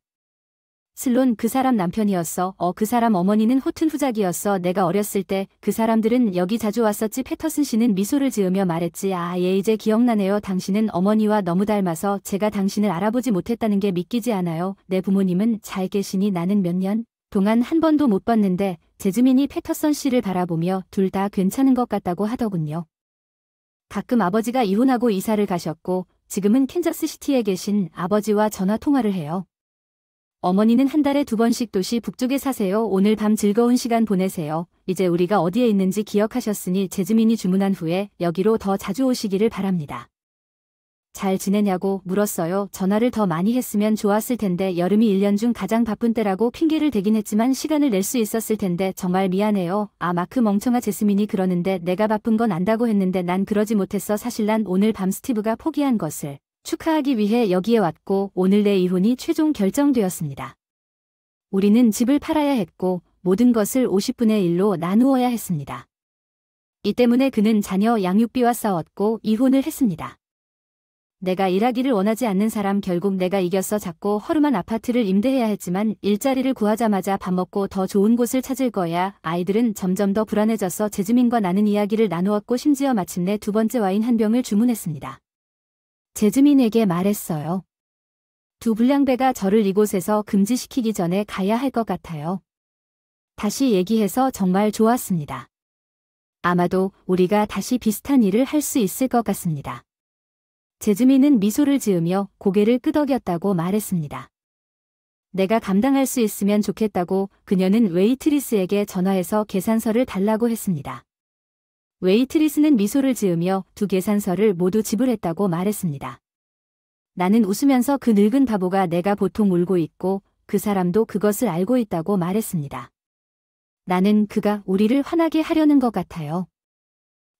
슬론 그 사람 남편이었어. 그 사람 어머니는 호튼 후작이었어. 내가 어렸을 때 그 사람들은 여기 자주 왔었지. 패터슨 씨는 미소를 지으며 말했지. 예, 이제 기억나네요. 당신은 어머니와 너무 닮아서 제가 당신을 알아보지 못했다는 게 믿기지 않아요. 내 부모님은 잘 계시니 나는 몇 년 동안 한 번도 못 봤는데 제즈민이 패터선 씨를 바라보며 둘 다 괜찮은 것 같다고 하더군요. 가끔 아버지가 이혼하고 이사를 가셨고 지금은 캔자스시티에 계신 아버지와 전화 통화를 해요. 어머니는 한 달에 2번씩 도시 북쪽에 사세요. 오늘 밤 즐거운 시간 보내세요. 이제 우리가 어디에 있는지 기억하셨으니 제즈민이 주문한 후에 여기로 더 자주 오시기를 바랍니다. 잘 지내냐고 물었어요. 전화를 더 많이 했으면 좋았을 텐데 여름이 1년 중 가장 바쁜 때라고 핑계를 대긴 했지만 시간을 낼 수 있었을 텐데 정말 미안해요. 마크 멍청아. 제스민이 그러는데 내가 바쁜 건 안다고 했는데 난 그러지 못했어. 사실 난 오늘 밤 스티브가 포기한 것을 축하하기 위해 여기에 왔고 오늘 내 이혼이 최종 결정되었습니다. 우리는 집을 팔아야 했고 모든 것을 50분의 1로 나누어야 했습니다. 이 때문에 그는 자녀 양육비와 싸웠고 이혼을 했습니다. 내가 일하기를 원하지 않는 사람 결국 내가 이겼어. 작고 허름한 아파트를 임대해야 했지만 일자리를 구하자마자 밥 먹고 더 좋은 곳을 찾을 거야. 아이들은 점점 더 불안해졌어. 제즈민과 나는 이야기를 나누었고 심지어 마침내 2번째 와인 한 병을 주문했습니다. 제즈민에게 말했어요. 2불량배가 저를 이곳에서 금지시키기 전에 가야 할 것 같아요. 다시 얘기해서 정말 좋았습니다. 아마도 우리가 다시 비슷한 일을 할 수 있을 것 같습니다. 제즈민은 미소를 지으며 고개를 끄덕였다고 말했습니다. 내가 감당할 수 있으면 좋겠다고 그녀는 웨이트리스에게 전화해서 계산서를 달라고 했습니다. 웨이트리스는 미소를 지으며 2 계산서를 모두 지불했다고 말했습니다. 나는 웃으면서 그 늙은 바보가 내가 보통 울고 있고 그 사람도 그것을 알고 있다고 말했습니다. 나는 그가 우리를 화나게 하려는 것 같아요.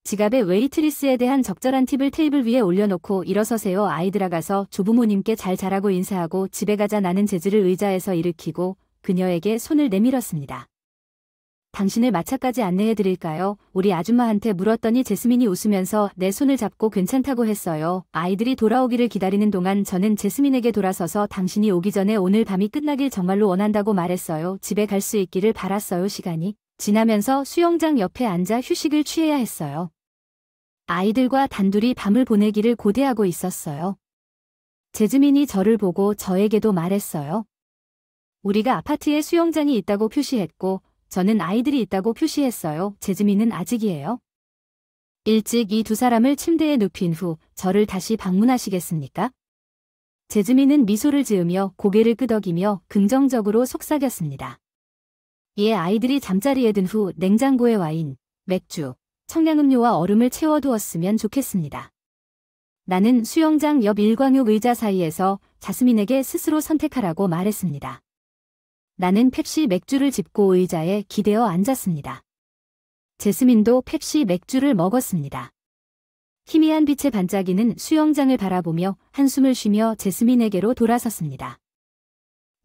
지갑에 웨이트리스에 대한 적절한 팁을 테이블 위에 올려놓고 일어서세요. 아이들아 가서 조부모님께 잘 자라고 인사하고 집에 가자. 나는 제즈를 의자에서 일으키고 그녀에게 손을 내밀었습니다. 당신을 마차까지 안내해드릴까요? 우리 아줌마한테 물었더니 제스민이 웃으면서 내 손을 잡고 괜찮다고 했어요. 아이들이 돌아오기를 기다리는 동안 저는 제스민에게 돌아서서 당신이 오기 전에 오늘 밤이 끝나길 정말로 원한다고 말했어요. 집에 갈 수 있기를 바랐어요. 시간이 지나면서 수영장 옆에 앉아 휴식을 취해야 했어요. 아이들과 단둘이 밤을 보내기를 고대하고 있었어요. 제즈민이 저를 보고 저에게도 말했어요. 우리가 아파트에 수영장이 있다고 표시했고 저는 아이들이 있다고 표시했어요. 제즈민은 아직이에요. 일찍 이 2 사람을 침대에 눕힌 후 저를 다시 방문하시겠습니까? 제즈민은 미소를 지으며 고개를 끄덕이며 긍정적으로 속삭였습니다. 이에 아이들이 잠자리에 든 후 냉장고에 와인, 맥주, 청량음료와 얼음을 채워두었으면 좋겠습니다. 나는 수영장 옆 일광욕 의자 사이에서 자스민에게 스스로 선택하라고 말했습니다. 나는 펩시 맥주를 집고 의자에 기대어 앉았습니다. 제스민도 펩시 맥주를 먹었습니다. 희미한 빛의 반짝이는 수영장을 바라보며 한숨을 쉬며 제스민에게로 돌아섰습니다.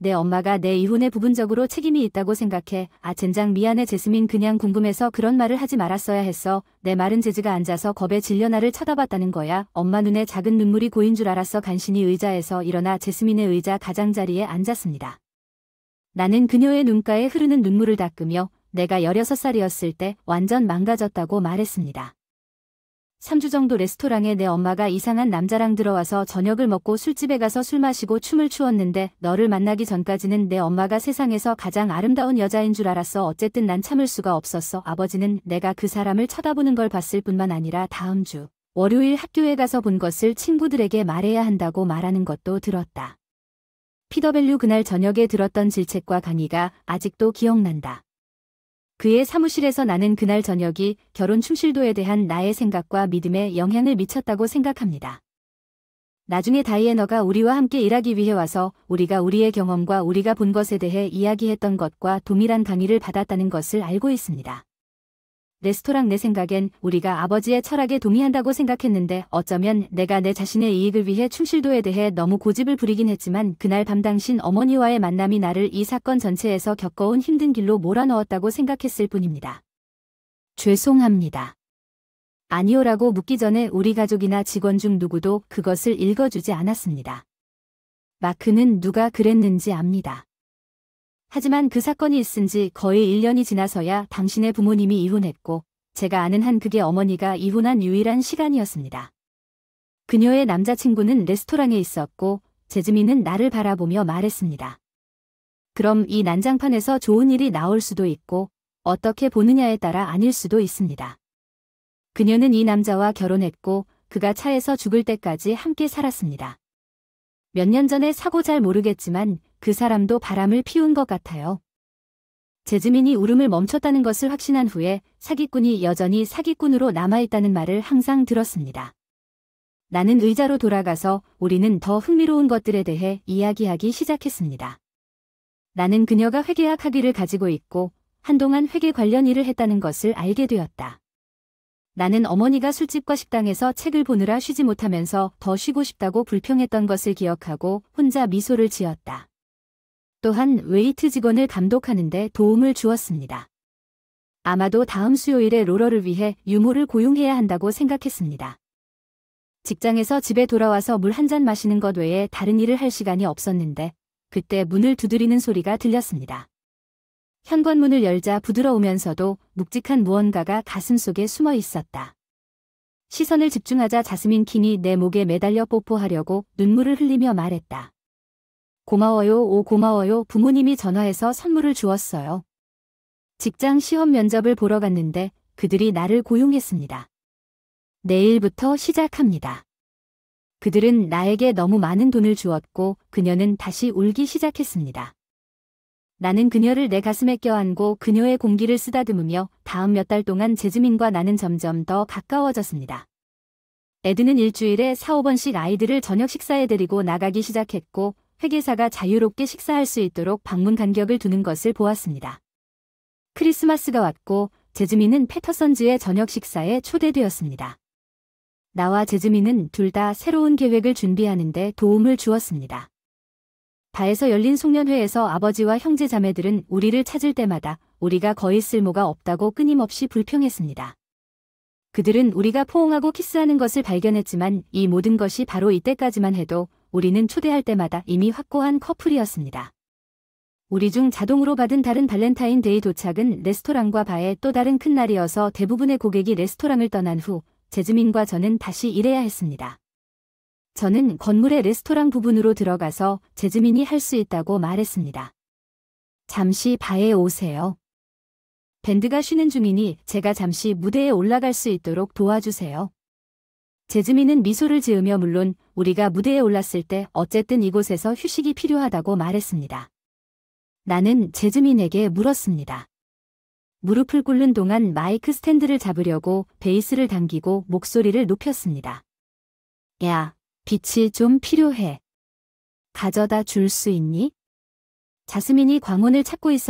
내 엄마가 내 이혼에 부분적으로 책임이 있다고 생각해. 젠장 미안해. 제스민 그냥 궁금해서 그런 말을 하지 말았어야 했어. 내 말은 제즈가 앉아서 겁에 질려 나를 쳐다봤다는 거야. 엄마 눈에 작은 눈물이 고인 줄 알았어. 간신히 의자에서 일어나 제스민의 의자 가장자리에 앉았습니다. 나는 그녀의 눈가에 흐르는 눈물을 닦으며 내가 16살이었을 때 완전 망가졌다고 말했습니다. 3주 정도 레스토랑에 내 엄마가 이상한 남자랑 들어와서 저녁을 먹고 술집에 가서 술 마시고 춤을 추었는데 너를 만나기 전까지는 내 엄마가 세상에서 가장 아름다운 여자인 줄 알았어. 어쨌든 난 참을 수가 없었어. 아버지는 내가 그 사람을 쳐다보는 걸 봤을 뿐만 아니라 다음 주 월요일 학교에 가서 본 것을 친구들에게 말해야 한다고 말하는 것도 들었다. 피더밸류 그날 저녁에 들었던 질책과 강의가 아직도 기억난다. 그의 사무실에서 나는 그날 저녁이 결혼 충실도에 대한 나의 생각과 믿음에 영향을 미쳤다고 생각합니다. 나중에 다이애너가 우리와 함께 일하기 위해 와서 우리가 우리의 경험과 우리가 본 것에 대해 이야기했던 것과 동일한 강의를 받았다는 것을 알고 있습니다. 레스토랑 내 생각엔 우리가 아버지의 철학에 동의한다고 생각했는데 어쩌면 내가 내 자신의 이익을 위해 충실도에 대해 너무 고집을 부리긴 했지만 그날 밤 당신 어머니와의 만남이 나를 이 사건 전체에서 겪어온 힘든 길로 몰아넣었다고 생각했을 뿐입니다. 죄송합니다. 아니요라고 묻기 전에 우리 가족이나 직원 중 누구도 그것을 읽어주지 않았습니다. 마크는 누가 그랬는지 압니다. 하지만 그 사건이 있은 지 거의 1년이 지나서야 당신의 부모님이 이혼했고 제가 아는 한 극의 어머니가 이혼한 유일한 시간이었습니다. 그녀의 남자친구는 레스토랑에 있었고 재즈미는 나를 바라보며 말했습니다. 그럼 이 난장판에서 좋은 일이 나올 수도 있고 어떻게 보느냐에 따라 아닐 수도 있습니다. 그녀는 이 남자와 결혼했고 그가 차에서 죽을 때까지 함께 살았습니다. 몇 년 전에 사고 잘 모르겠지만 그 사람도 바람을 피운 것 같아요. 재즈민이 울음을 멈췄다는 것을 확신한 후에 사기꾼이 여전히 사기꾼으로 남아있다는 말을 항상 들었습니다. 나는 의자로 돌아가서 우리는 더 흥미로운 것들에 대해 이야기하기 시작했습니다. 나는 그녀가 회계학 학위를 가지고 있고 한동안 회계 관련 일을 했다는 것을 알게 되었다. 나는 어머니가 술집과 식당에서 책을 보느라 쉬지 못하면서 더 쉬고 싶다고 불평했던 것을 기억하고 혼자 미소를 지었다. 또한 웨이트 직원을 감독하는 데 도움을 주었습니다. 아마도 다음 수요일에 로러를 위해 유모를 고용해야 한다고 생각했습니다. 직장에서 집에 돌아와서 물 한 잔 마시는 것 외에 다른 일을 할 시간이 없었는데 그때 문을 두드리는 소리가 들렸습니다. 현관문을 열자 부드러우면서도 묵직한 무언가가 가슴속에 숨어 있었다. 시선을 집중하자 자스민 킹이 내 목에 매달려 뽀뽀하려고 눈물을 흘리며 말했다. 고마워요, 오 고마워요. 부모님이 전화해서 선물을 주었어요. 직장 시험 면접을 보러 갔는데 그들이 나를 고용했습니다. 내일부터 시작합니다. 그들은 나에게 너무 많은 돈을 주었고 그녀는 다시 울기 시작했습니다. 나는 그녀를 내 가슴에 껴안고 그녀의 공기를 쓰다듬으며 다음 몇 달 동안 재즈민과 나는 점점 더 가까워졌습니다. 에드는 일주일에 4~5번씩 아이들을 저녁 식사에 데리고 나가기 시작했고 회계사가 자유롭게 식사할 수 있도록 방문 간격을 두는 것을 보았습니다. 크리스마스가 왔고 재즈민은 패터선즈의 저녁 식사에 초대되었습니다. 나와 재즈민은 둘 다 새로운 계획을 준비하는 데 도움을 주었습니다. 바에서 열린 송년회에서 아버지와 형제 자매들은 우리를 찾을 때마다 우리가 거의 쓸모가 없다고 끊임없이 불평했습니다. 그들은 우리가 포옹하고 키스하는 것을 발견했지만 이 모든 것이 바로 이때까지만 해도 우리는 초대할 때마다 이미 확고한 커플이었습니다. 우리 중 자동으로 받은 다른 발렌타인데이 도착은 레스토랑과 바의 또 다른 큰 날이어서 대부분의 고객이 레스토랑을 떠난 후 재즈민과 저는 다시 일해야 했습니다. 저는 건물의 레스토랑 부분으로 들어가서 재즈민이 할 수 있다고 말했습니다. 잠시 바에 오세요. 밴드가 쉬는 중이니 제가 잠시 무대에 올라갈 수 있도록 도와주세요. 재즈민은 미소를 지으며 물론 우리가 무대에 올랐을 때 어쨌든 이곳에서 휴식이 필요하다고 말했습니다. 나는 재즈민에게 물었습니다. 무릎을 꿇는 동안 마이크 스탠드를 잡으려고 베이스를 당기고 목소리를 높였습니다. 야, 빛이 좀 필요해. 가져다 줄 수 있니? 자스민이 광원을 찾고 있어